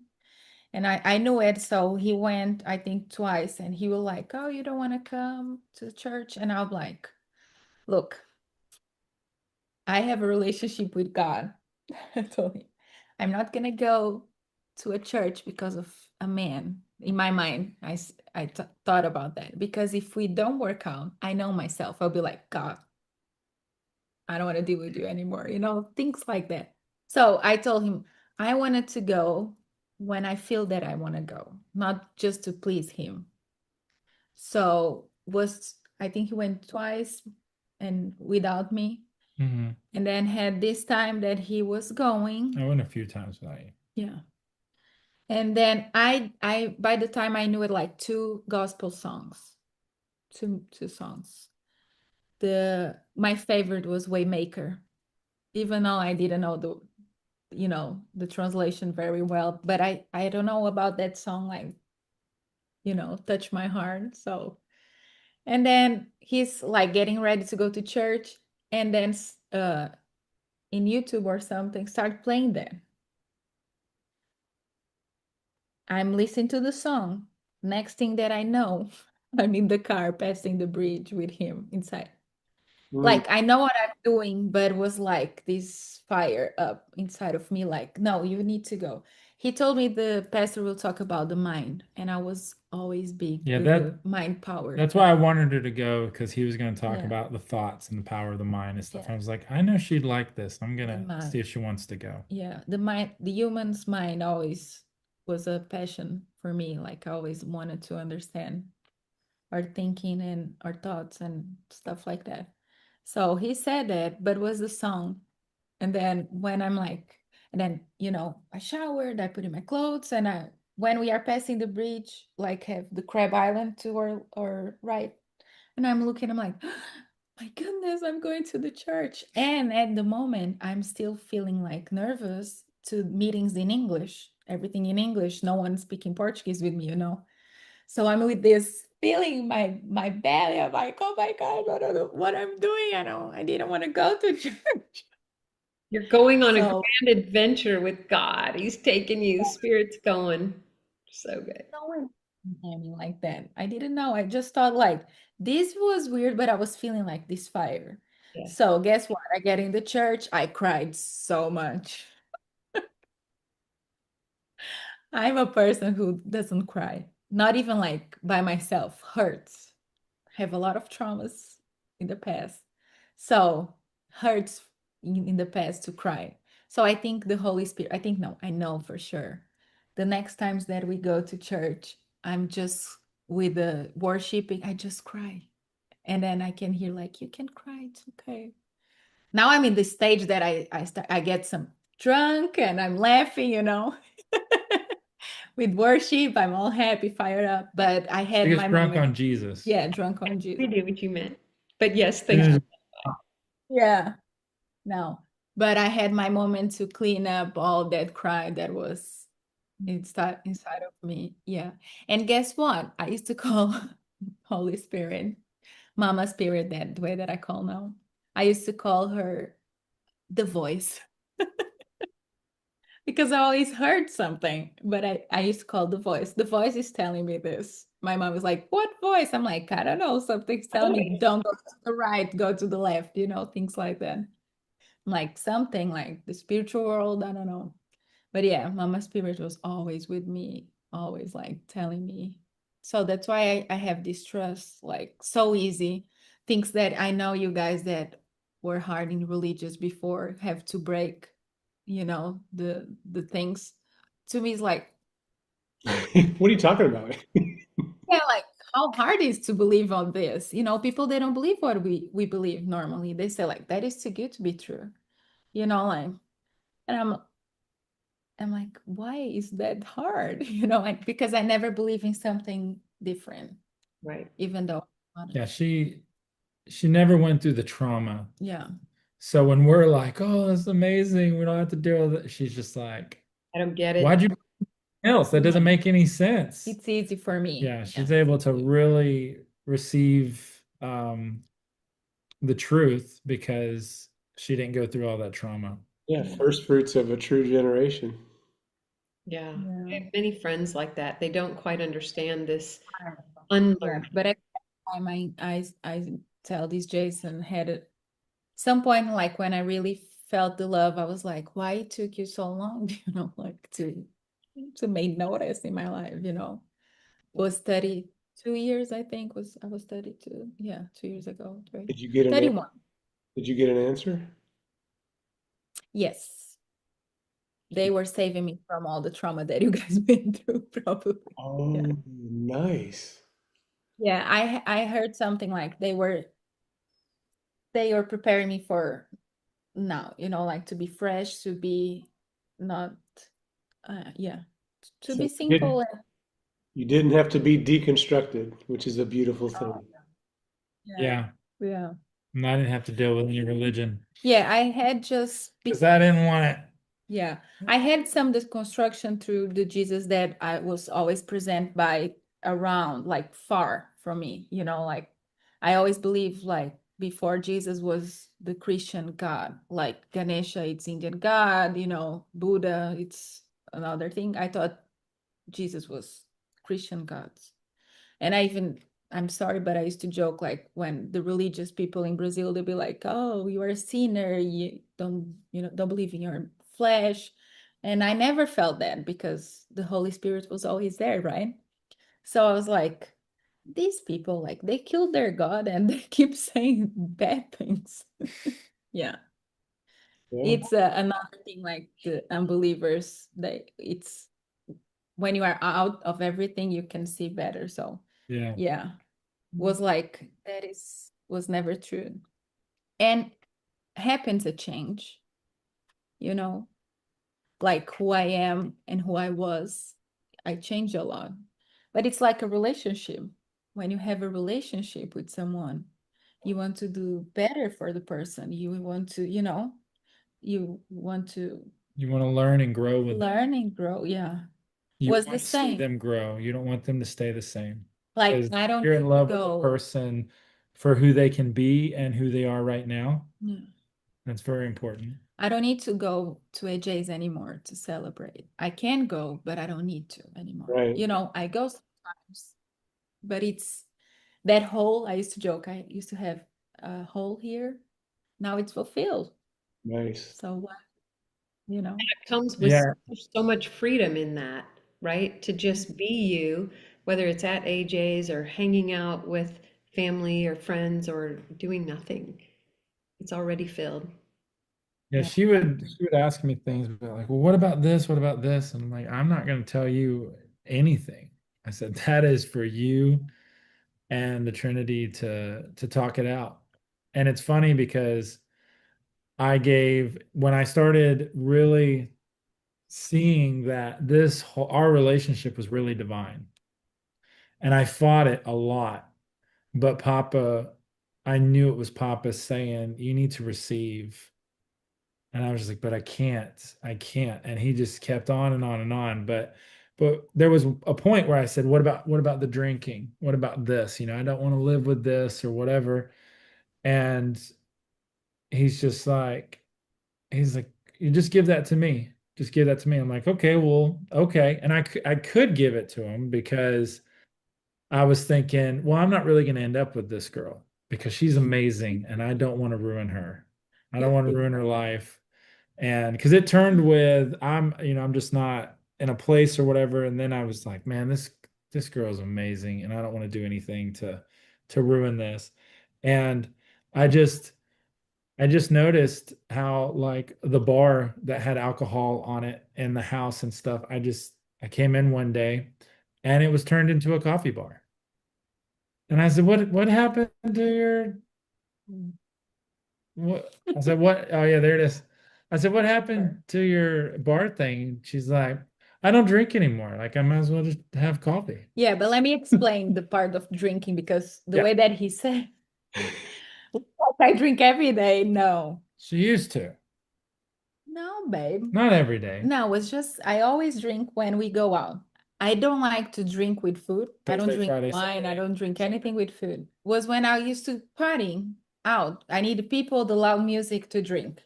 And I knew it, so he went, I think, twice, and he was like, oh, you don't want to come to church? And I'm like, look, I have a relationship with God. I told him, I'm not gonna go to a church because of a man. In my mind, I thought about that because if we don't work out, I know myself. I'll be like, God, I don't want to deal with you anymore. Things like that. So I told him I wanted to go when I feel that I want to go, not just to please him. So I think he went twice and without me. Hmm. And then had this time that he was I going. went a few times without you. Yeah. And then I by the time I knew it like two gospel songs. Two songs. My favorite was Waymaker. Even though I didn't know the translation very well, but I don't know about that song like, touch my heart. So and then he's like getting ready to go to church and then in YouTube or something start playing that. I'm listening to the song. Next thing that I know, I'm in the car passing the bridge with him inside. Mm. Like I know what I'm doing, but it was like this fire up inside of me, like, no, you need to go. He told me the pastor will talk about the mind, and I was always big Yeah, with the mind power that's why I thing. wanted her to go because he was going to talk Yeah, about the thoughts and the power of the mind and stuff. yeah. I was like, I know she'd like this. I'm The gonna see mind, if she wants to go. yeah. The mind, the human's mind always was a passion for me. Like I always wanted to understand our thinking and our thoughts and stuff like that. So he said that, but was the song. And then when I'm like, and then, I showered, I put in my clothes, and when we are passing the bridge, like have the Crab Island to our right, and I'm looking, I'm like, my goodness, I'm going to the church. And at the moment, I'm still feeling like nervous to meetings in English, everything in English, no one speaking Portuguese with me. So I'm with this feeling my belly. I'm like, oh my God, I don't know what I'm doing. I didn't want to go to church. You're going on a So grand adventure with God. He's taking you, Spirit's going. So good. no one I mean like that. I didn't know. I just thought like this was weird, but I was feeling like this fire. Yeah. So guess what? I get in the church. I cried so much. I'm a person who doesn't cry, not even like by myself, hurts. Have a lot of traumas in the past. So hurts in the past to cry. So I think the Holy Spirit, I think no, I know for sure. The next times that we go to church, I'm just with the worshiping, I just cry. And then I can hear like, you can cry, it's okay. Now I'm in the stage that I get some drunk and I'm laughing. With worship, I'm all happy, fired up. But I She had gets my drunk moment. on Jesus. Yeah, drunk on We Jesus. knew what you meant. But yes, thanks for Yeah. Yeah, no. But I had my moment to clean up all that cry that was inside of me. Yeah. And guess what? I used to call Holy Spirit, Mama Spirit, that way that I call now. I used to call her the voice because I always heard something, but I used to call the voice. The voice is telling me this. My mom was like, "What voice?" I'm like, "I don't know. Something's telling me don't go to the right, go to the left, things like that." I'm like something like the spiritual world, I don't know. But yeah, Mama Spirit was always with me, always like telling me. So that's why I have this trust, like so easy. Things that I know you guys that were hard in religious before have to break, the things. To me, it's like, What are you talking about? yeah, like how hard is to believe on this? People they don't believe what we believe normally. They say like that is too good to be true. Like, and I'm like, why is that hard? Like because I never believe in something different, Right. even though I want it. Yeah, she never went through the trauma. Yeah. So when we're like, "Oh, that's amazing. We don't have to deal with it." She's just like, I don't get "Why'd it. you do anything else? That doesn't make any sense." It's easy for me. Yeah, Yeah. she's able to really receive the truth because she didn't go through all that trauma. Yeah, Yeah. first fruits of a true generation. Yeah. I Yeah. have many friends like that. They don't quite understand this Yeah. unlearning. But at the time I tell this Jason had at some point, like when I really felt the love, I was like, why it took you so long, like to make notice in my life, was 32 years, I think I was 32. Yeah, 2 years ago, right? Did you get an 31. Did you get an answer? Yes. They were saving me from all the trauma that you guys been through, probably. Yeah. Oh, nice. Yeah, I heard something like they were preparing me for now, like to be fresh, to be not yeah, to So be simple. And you didn't have to be deconstructed, which is a beautiful thing. yeah. Yeah, Yeah. and I didn't have to deal with any religion Yeah, I had just because I didn't want it. yeah, I had some deconstruction through the Jesus that I was always present by around, like far from me, like I always believed like before Jesus was the Christian God, like Ganesha, it's Indian God, Buddha, it's another thing. I thought Jesus was Christian gods. And I'm sorry, but I used to joke like when the religious people in Brazil, they'd be like, "Oh, you are a sinner. You don't believe in your flesh." And I never felt that because the Holy Spirit was always there, right? So I was like, these people, like, they killed their God and they keep saying bad things. Yeah. Yeah, It's another thing, like the unbelievers, it's when you are out of everything, you can see better. So, Yeah, yeah. Was like was never true and happens a change, you know like who I am and who I was. I changed a lot, but it's like a relationship. When you have a relationship with someone, you want to do better for the person. You want to you want to learn and grow with them. learn and grow. Yeah, You was the want to see same. them grow. You don't want them to stay the same Like because I don't you're need in to love with a go. person for who they can be and who they are right now. Yeah. That's very important. I don't need to go to AJ's anymore to celebrate. I can go, but I don't need to anymore. right. I go sometimes, but it's that hole. I used to joke, I used to have a hole here. Now it's fulfilled. Nice. So what, you know? It comes with Yeah, so much freedom in that, right? To just be you, whether it's at AJ's or hanging out with family or friends or doing nothing. It's already filled. yeah. Yeah. She would ask me things about like, well, what about this? What about this? And I'm like, I'm not going to tell you anything. I said that is for you and the Trinity to talk it out. And it's funny because when I started really seeing that our relationship was really divine, and I fought it a lot, but I knew it was Papa saying, you need to receive. And I was just like, but I can't. And he just kept on and on and on. But there was a point where I said, what about the drinking? What about this? I don't want to live with this or whatever. And he's just like, he's like, you just give that to me. Just give that to me. I'm like, okay, well, okay. And I could give it to him because I was thinking, well, I'm not really going to end up with this girl because she's amazing and I don't want to ruin her. I don't want to ruin her life. And because it turned with I'm just not in a place or whatever. And then I was like, man, this girl is amazing and I don't want to do anything to ruin this. And I just I just noticed how like the bar that had alcohol on it in the house and stuff, I came in one day and it was turned into a coffee bar. And I said, what happened to your what I said, what? Oh yeah, there it is. I said, what happened to your bar thing? She's like, I don't drink anymore. Like I might as well just have coffee. Yeah, but let me explain the part of drinking because the Yeah. way that he said, like, I drink every day. No, She used to. no, babe. Not every day. No, it's just I always drink when we go out. I don't like to drink with food. I don't Thursday, drink Friday, wine. I Saturday, don't drink Sunday. anything with food. Was when I used to party out. I need people, the loud music to drink.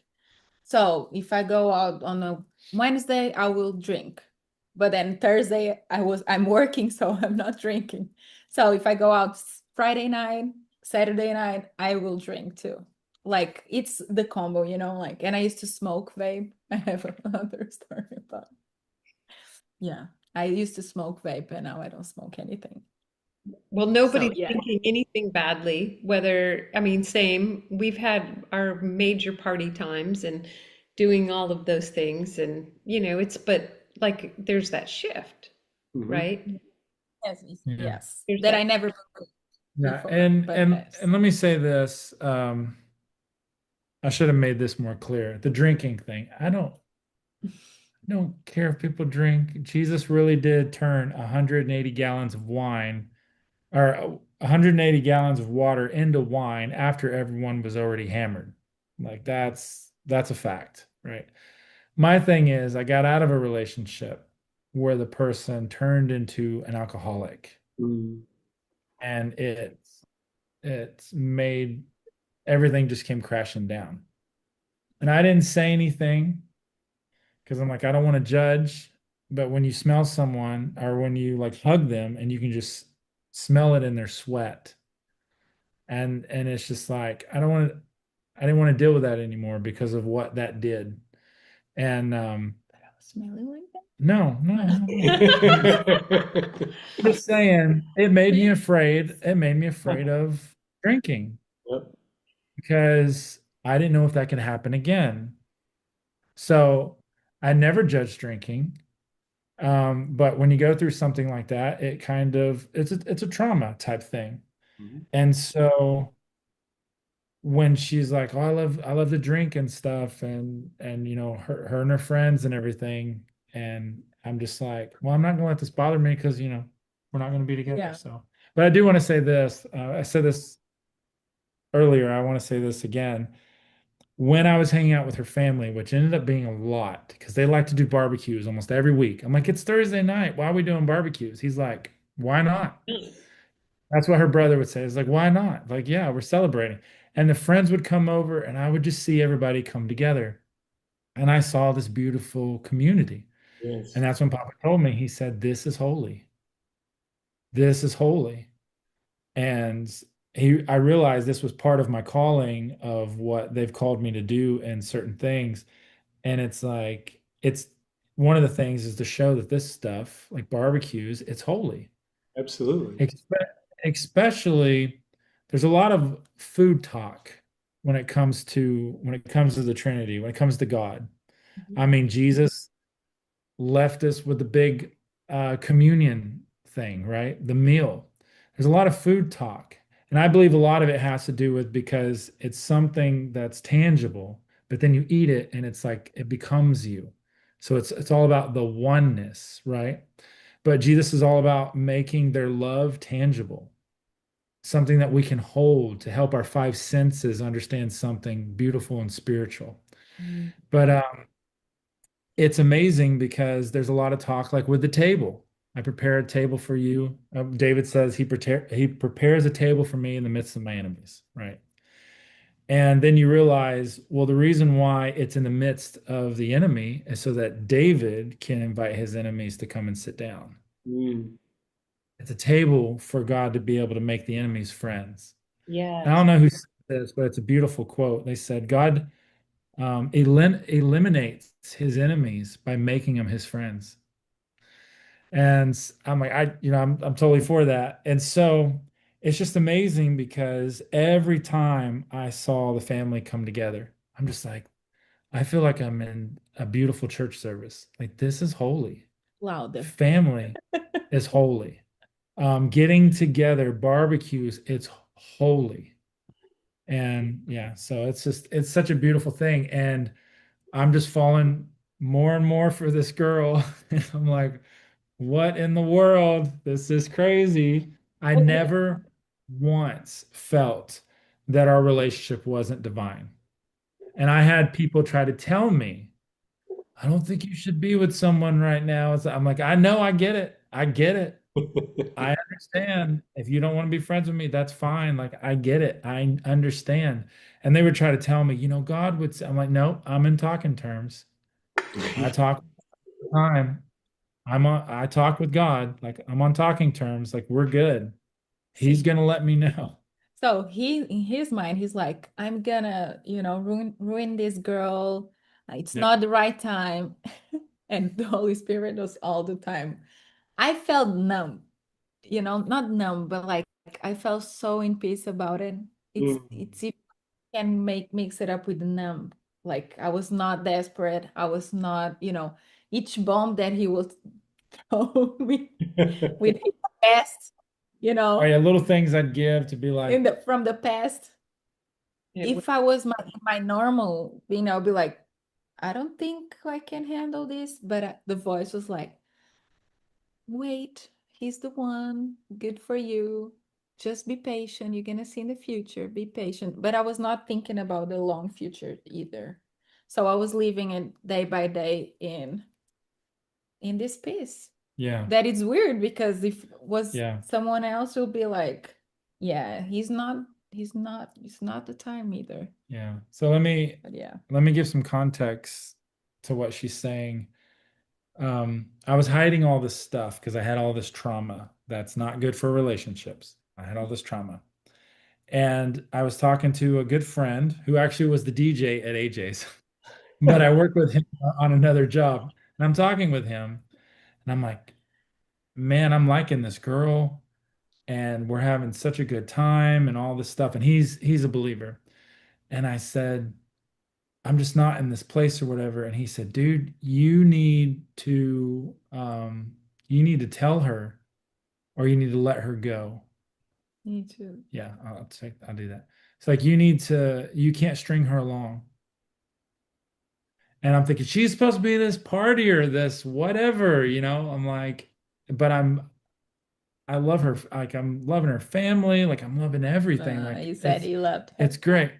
So if I go out on a Wednesday, I will drink. But then Thursday, I'm working, so I'm not drinking. So if I go out Friday night, Saturday night, I will drink too. Like it's the combo, like, and I used to smoke vape. I have another story about. Yeah, I used to smoke vape and now I don't smoke anything. Well, So nobody's yeah. thinking anything badly, whether, I mean, same, we've had our major party times and doing all of those things and, it's, but like, there's that shift, Hmm. right? Yes, Yeah. yes. There's That I that. never Yeah. before, And but and yes. and let me say this. I should have made this more clear. The drinking thing. I don't care if people drink. Jesus really did turn 180 gallons of wine or 180 gallons of water into wine after everyone was already hammered. Like that's a fact, right? My thing is I got out of a relationship where the person turned into an alcoholic Mm. and it's made everything just came crashing down. And I didn't say anything because I'm like, I don't want to judge. But when you smell someone or when you like hug them and you can just smell it in their sweat, and it's just like I didn't want to deal with that anymore because of what that did. And Smelling like that? no, no, no, no. I'm just saying it made me afraid. It made me afraid of drinking Yep. because I didn't know if that could happen again. So I never judged drinking. But when you go through something like that, it kind of it's a trauma type thing. Mhm. And so when she's like, "Oh, I love to drink and stuff," and her and her friends and everything, and I'm just like, "Well, I'm not gonna let this bother me because we're not gonna be together." Yeah. So, but I do want to say this. I said this earlier. I want to say this again. When I was hanging out with her family, which ended up being a lot because they like to do barbecues almost every week. I'm like, it's Thursday night. Why are we doing barbecues? He's like, why not? That's what her brother would say. It's like, why not? Like, yeah, we're celebrating. And the friends would come over and I would just see everybody come together. And I saw this beautiful community. And Yes, that's when Papa told me, he said, this is holy. This is holy. And I realized this was part of my calling of what they've called me to do in certain things. And it's like, it's one of the things is to show that this stuff, like barbecues, it's holy. absolutely. Expe- Especially, there's a lot of food talk when it comes to the Trinity, when it comes to God. I mean, Jesus left us with the big communion thing, right? The meal. There's a lot of food talk. And I believe a lot of it has to do with because it's something that's tangible, but then you eat it and it's like it becomes you. So it's all about the oneness, right? But Jesus is all about making their love tangible, something that we can hold to help our five senses understand something beautiful and spiritual. Mm. But it's amazing because there's a lot of talk like with the table. I prepare a table for you. David says he prepares a table for me in the midst of my enemies, right? And then you realize, well, the reason why it's in the midst of the enemy is so that David can invite his enemies to come and sit down. Mm. It's a table for God to be able to make the enemies friends. I Yes. don't know who said this, but it's a beautiful quote. They said, God eliminates his enemies by making them his friends. And I'm like, I'm totally for that. And so it's just amazing because every time I saw the family come together, I'm just like, I feel like I'm in a beautiful church service. Like, this is holy. Louder. Family is holy. Getting together, barbecues, it's holy. And yeah, so it's such a beautiful thing. And I'm just falling more and more for this girl. And I'm like, what in the world? This is crazy. I never once felt that our relationship wasn't divine. And I had people try to tell me, I don't think you should be with someone right now. I'm like, I know, I get it. I get it. I understand. If you don't want to be friends with me, that's fine. Like, I get it. I understand. And they would try to tell me, God would say, I'm like, no, I'm in talking terms. I talk all the time. I talk with God. Like, I'm on talking terms. Like, we're good. He's See, gonna let me know. so he in his mind, he's like, I'm gonna, ruin this girl. It's Yeah. not the right time. And the Holy Spirit was all the time. I felt numb, not numb, but like I felt so in peace about it. It's Mm. you can mix it up with numb. Like I was not desperate. I was not, each bomb that he was throwing me with his past, you Oh know, yeah, little things I'd give to be like, in the from the past. It was If I was my normal, I'll be like, I don't think I can handle this. But the voice was like, wait, he's the one. Good for you. Just be patient. You're gonna see in the future. Be patient. But I was not thinking about the long future either. So I was living it day by day in this peace. yeah, That is weird because if it was yeah, someone else will be like, yeah, it's not the time either. yeah. So let me But yeah. let me give some context to what she's saying. I was hiding all this stuff because I had all this trauma that's not good for relationships. I had all this trauma. And I was talking to a good friend who actually was the DJ at AJ's, but I worked with him on another job. And I'm talking with him, and I'm like, man, I'm liking this girl, and we're having such a good time and all this stuff. And he's a believer. And I said, I'm just not in this place or whatever. And he said, dude, you need to tell her or you need to let her go. Me too. Yeah, I'll do that. It's like you can't string her along. And I'm thinking she's supposed to be this partier, this whatever, I'm like, but I love her. Like, I'm loving her family. Like, I'm loving everything. Like, You said you loved it's her. great.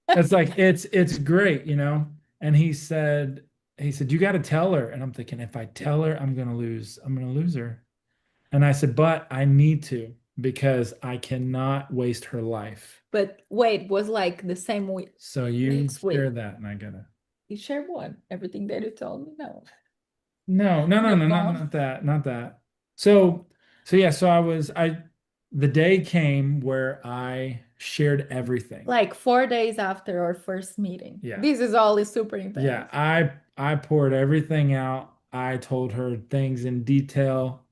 It's like it's great. And he said, you got to tell her. And I'm thinking, if I tell her, I'm gonna lose her. And I said, but I need to because I cannot waste her life. But wait, was like the same week So you next week. share that, and I gotta. You share one. Everything that you told me, no. No, no, no, The no, bomb. not that, not that. So, so yeah, so the day came where I shared everything. Like 4 days after our first meeting. Yeah. This is all is super Yeah, intense. I poured everything out. I told her things in detail,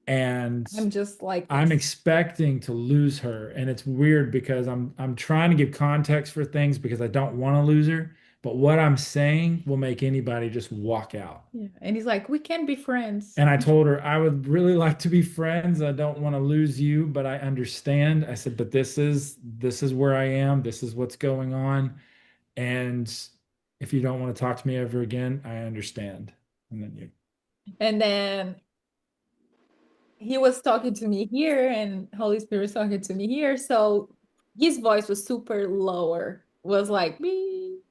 and I'm just like I'm this. expecting to lose her. And it's weird because I'm trying to give context for things because I don't want to lose her, but what I'm saying will make anybody just walk out. Yeah. And he's like, we can be friends. And I told her I would really like to be friends. I don't want to lose you, but I understand. I said, but this is where I am. This is what's going on. And if you don't want to talk to me ever again, I understand. And then you, And then he was talking to me here and Holy Spirit was talking to me here. So his voice was super lower, was like, "Beep."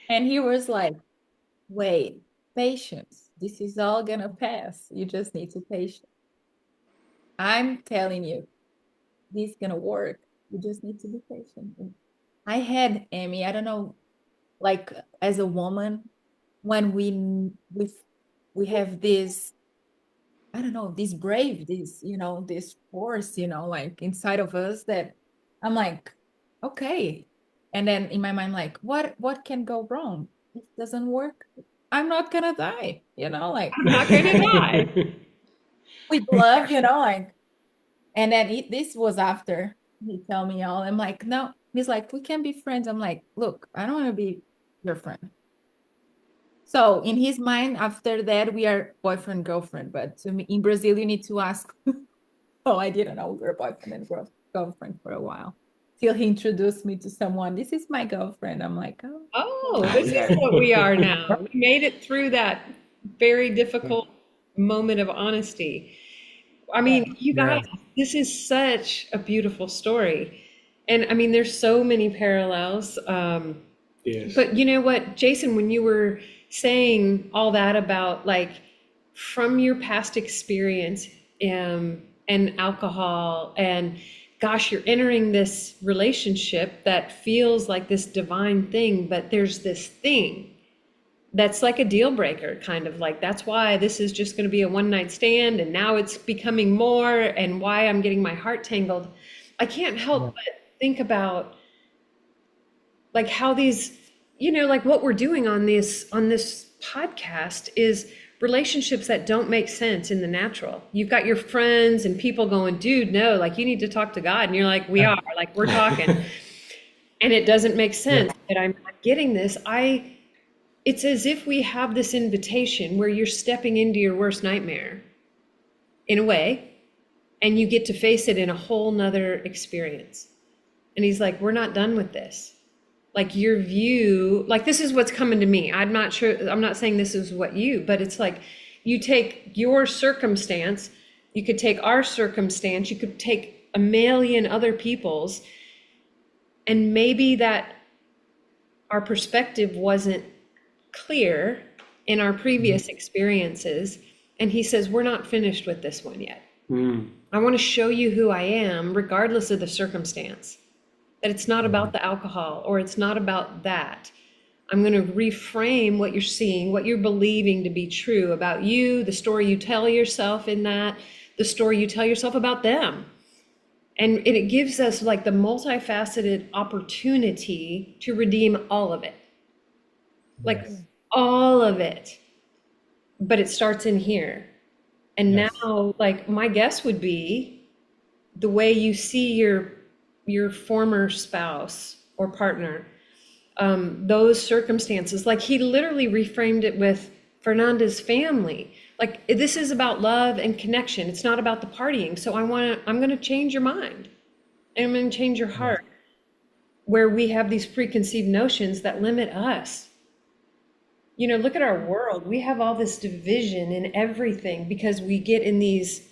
And he was like, wait, patience. This is all gonna pass. You just need to patience. I'm telling you, this is gonna work. You just need to be patient. I had Amy, I don't know, like as a woman, when we we have this, I don't know, this brave, this, this force, like inside of us that I'm like, okay. And then in my mind, like, what can go wrong? If it doesn't work, I'm not gonna die, like I'm not going to die. with love, like, and then this was after he tell me all. I'm like, no, he's like, we can be friends. I'm like, look, I don't want to be your friend. So in his mind, after that, we are boyfriend, girlfriend. But to me, in Brazil, you need to ask. Oh, I didn't know we were boyfriend and girlfriend for a while. Till he introduced me to someone. This is my girlfriend. I'm like, oh, Oh, Oh, this is yeah. what we are now. We made it through that very difficult moment of honesty. I yeah. mean, you guys, Yeah. this is such a beautiful story. And I mean, there's so many parallels. Yes. But you know what, Jason, when you were saying all that about like from your past experience and alcohol, and gosh, you're entering this relationship that feels like this divine thing, but there's this thing that's like a deal breaker, kind of like that's why this is just going to be a one night stand, and now it's becoming more, and why I'm getting my heart tangled. I can't help Yeah. but think about like how these, like what we're doing on this podcast is relationships that don't make sense in the natural. You've got your friends and people going, dude, no, like you need to talk to God, and you're like, we are, like we're talking, and it doesn't make Yeah. sense, but I'm not getting this. It's as if we have this invitation where you're stepping into your worst nightmare in a way, and you get to face it in a whole nother experience. And he's like, we're not done with this. Like your view, like this is what's coming to me. I'm not sure, I'm not saying this is what but it's like you take your circumstance, you could take our circumstance, you could take a million other people's, and maybe that our perspective wasn't clear in our previous experiences. And he says, we're not finished with this one yet. Mm. I want to show you who I am, regardless of the circumstance. That it's not about the alcohol, or it's not about that. I'm going to reframe what you're seeing, what you're believing to be true about you, the story you tell yourself in that, the story you tell yourself about them. And it gives us like the multifaceted opportunity to redeem all of it, like Yes. all of it. But it starts in here. And Yes. now, like my guess would be the way you see your former spouse or partner, those circumstances, like he literally reframed it with Fernanda's family. Like this is about love and connection. It's not about the partying. So I'm going to change your mind, and I'm going to change your Yes. heart, where we have these preconceived notions that limit us. Look at our world. We have all this division in everything because we get in these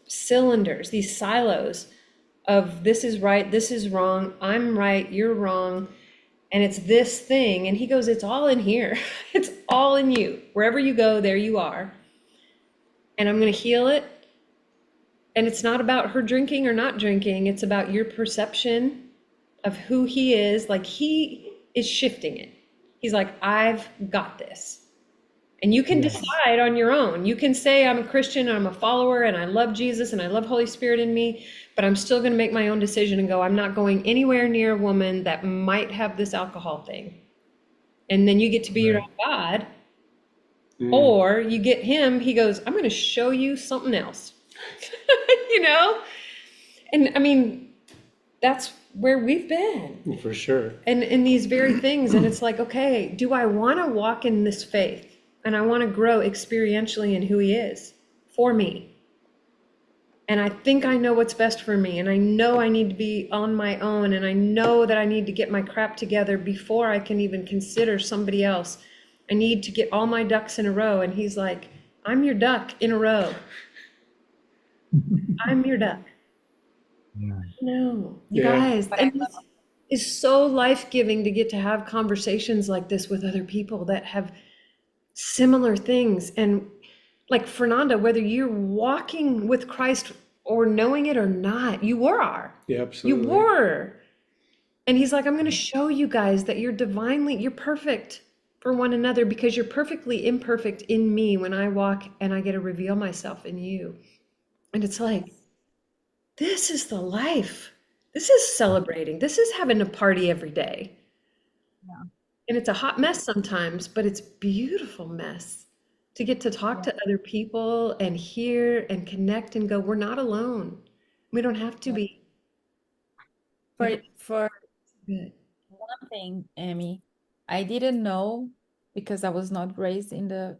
cylinders, these silos of this is right, this is wrong, I'm right, you're wrong, and it's this thing. And he goes, it's all in here. It's all in you. Wherever you go, there you are. And I'm going to heal it. And it's not about her drinking or not drinking. It's about your perception of who he is. Like he is shifting it. He's like, I've got this. And you can Yes. decide on your own. You can say, I'm a Christian, I'm a follower, and I love Jesus, and I love Holy Spirit in me, but I'm still going to make my own decision and go, I'm not going anywhere near a woman that might have this alcohol thing. And then you get to be your Right. own God. Mm. Or you get him, he goes, I'm going to show you something else. you know? And I mean, that's where we've been. For sure. And in these very things. And it's like, okay, do I want to walk in this faith? And I want to grow experientially in who he is for me. And I think I know what's best for me. And I know I need to be on my own. And I know that I need to get my crap together before I can even consider somebody else. I need to get all my ducks in a row. And he's like, I'm your duck in a row. I'm your duck. Yeah. No, you Yeah. guys. But I And love this is so life-giving to get to have conversations like this with other people that have similar things. And like Fernanda, whether you're walking with Christ or knowing it or not, you were. Yeah, You absolutely. were. And he's like, I'm going to show you guys that you're divinely, you're perfect, for one another because you're perfectly imperfect in me when I walk and I get to reveal myself in you. And it's like, Yes. this is the life. This is celebrating. This is having a party every day. Yeah. And it's a hot mess sometimes, but it's beautiful mess to get to talk Yeah. to other people and hear and connect and go, we're not alone. We don't have to Yeah. be. We don't For have to be good. one thing, Amy, I didn't know because I was not raised in the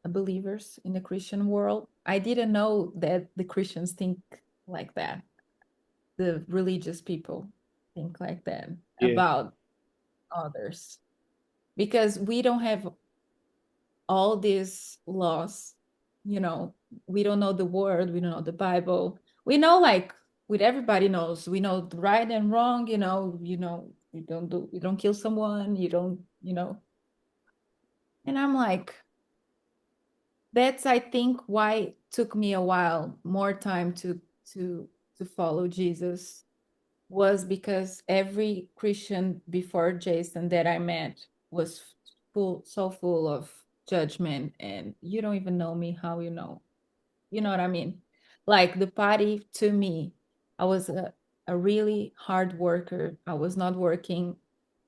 believers in the Christian world. I didn't know that the Christians think like that. The religious people think like that Yeah. about others because we don't have all these laws, you know, we don't know the word, we don't know the Bible. We know like with everybody knows, we know the right and wrong, you don't kill someone, you don't, and I'm like, that's I think why it took me a while, more time to to follow Jesus was because every Christian before Jason that I met was so full of judgment, and you don't even know me, how you know what I mean? Like the party to me, I was a really hard worker. I was not working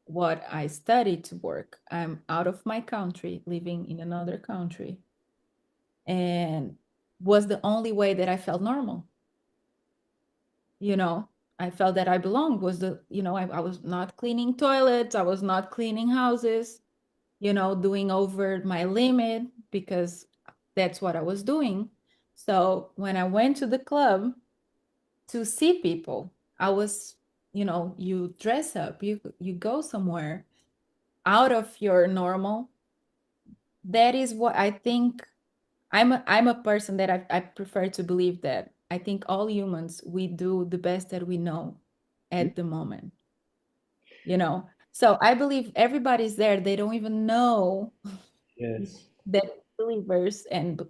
what I studied to work. I'm out of my country, living in another country, and was the only way that I felt normal. you know I felt that I belonged. Was I was not cleaning toilets, I was not cleaning houses, doing over my limit because that's what I was doing. So when I went to the club to see people, I was, you dress up, you go somewhere out of your normal. That is what I think. I'm a person that I prefer to believe that I think all humans, we do the best that we know at the moment, So I believe everybody's there. They don't even know Yes. that believers and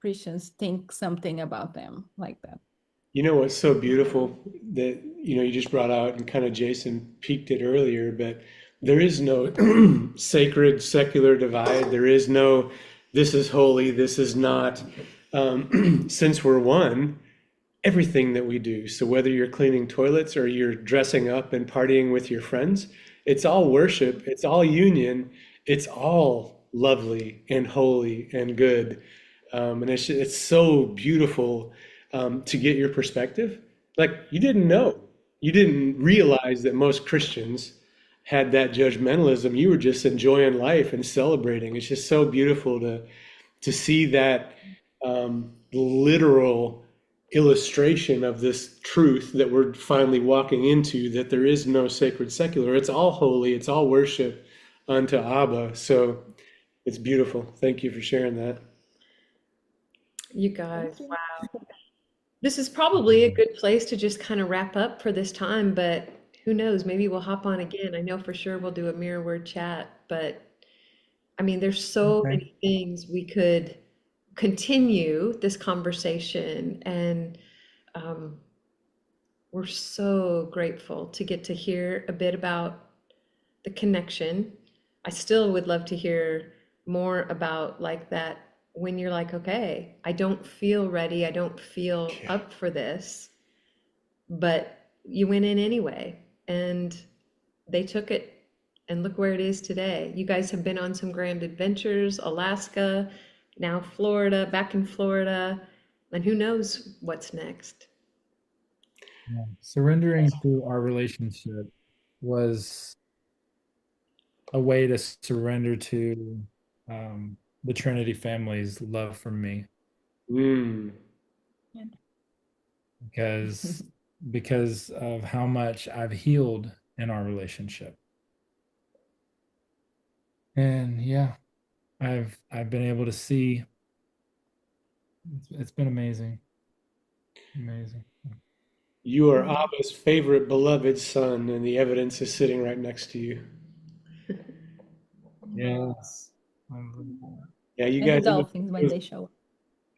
Christians think something about them like that. You know what's so beautiful that you just brought out and kind of Jason peaked it earlier, but there is no sacred secular divide. There is no this is holy, this is not. Since we're one, everything that we do. So whether you're cleaning toilets or you're dressing up and partying with your friends, it's all worship, it's all union, it's all lovely and holy and good. And it's so beautiful to get your perspective. Like you didn't realize that most Christians had that judgmentalism. You were just enjoying life and celebrating. It's just so beautiful to see that literal illustration of this truth that we're finally walking into, that there is no sacred secular. It's all holy, it's all worship unto Abba. So it's beautiful. Thank you for sharing that. You Thank guys, you. wow. This is probably a good place to just kind of wrap up for this time, but who knows? Maybe we'll hop on again. I know for sure we'll do a mirror word chat, but I mean, there's so Okay. many things we could continue this conversation, and um, we're so grateful to get to hear a bit about the connection. I still would love to hear more about like that when you're like, okay, I don't feel ready, I don't feel Yeah. up for this, but you went in anyway, and they took it, and look where it is today. You guys have been on some grand adventures, Alaska, now Florida, back in Florida, and who knows what's next. Yeah. Surrendering to our relationship was a way to surrender to the Trinity family's love for me Mm. because because of how much I've healed in our relationship. And yeah, I've been able to see it's been amazing. Amazing. You are Yeah. Abba's favorite beloved son, and the evidence is sitting right next to you. Yes. Yeah, you And the guys, dolphins when they show up.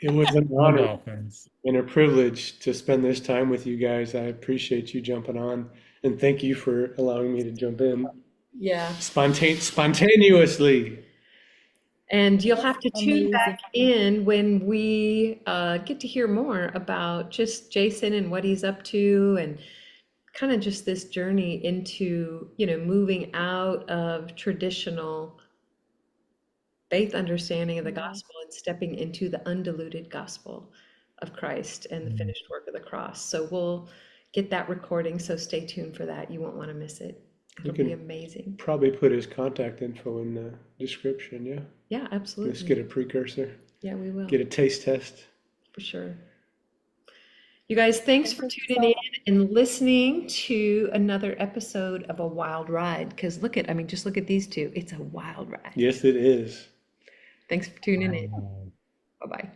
it was an No honor dolphins. and a privilege to spend this time with you guys. I appreciate you jumping on, and thank you for allowing me to jump in. Yeah. spontaneously. And you'll That's have to tune back amazing. in when we get to hear more about just Jason and what he's up to and kind of just this journey into, moving out of traditional faith understanding of the Yes. gospel and stepping into the undiluted gospel of Christ and the Mm. finished work of the cross. So we'll get that recording, so stay tuned for that. You won't want to miss it. We It'll be can amazing. probably put his contact info in the description. Yeah. Yeah, Let's absolutely. get a precursor, Yeah, we will, get a taste test. for sure. You guys, thanks Thank for you tuning so in and listening to another episode of A Wild Ride. Because just look at these two. It's a wild ride. Yes, it is. Thanks for tuning in. Wow. Bye bye.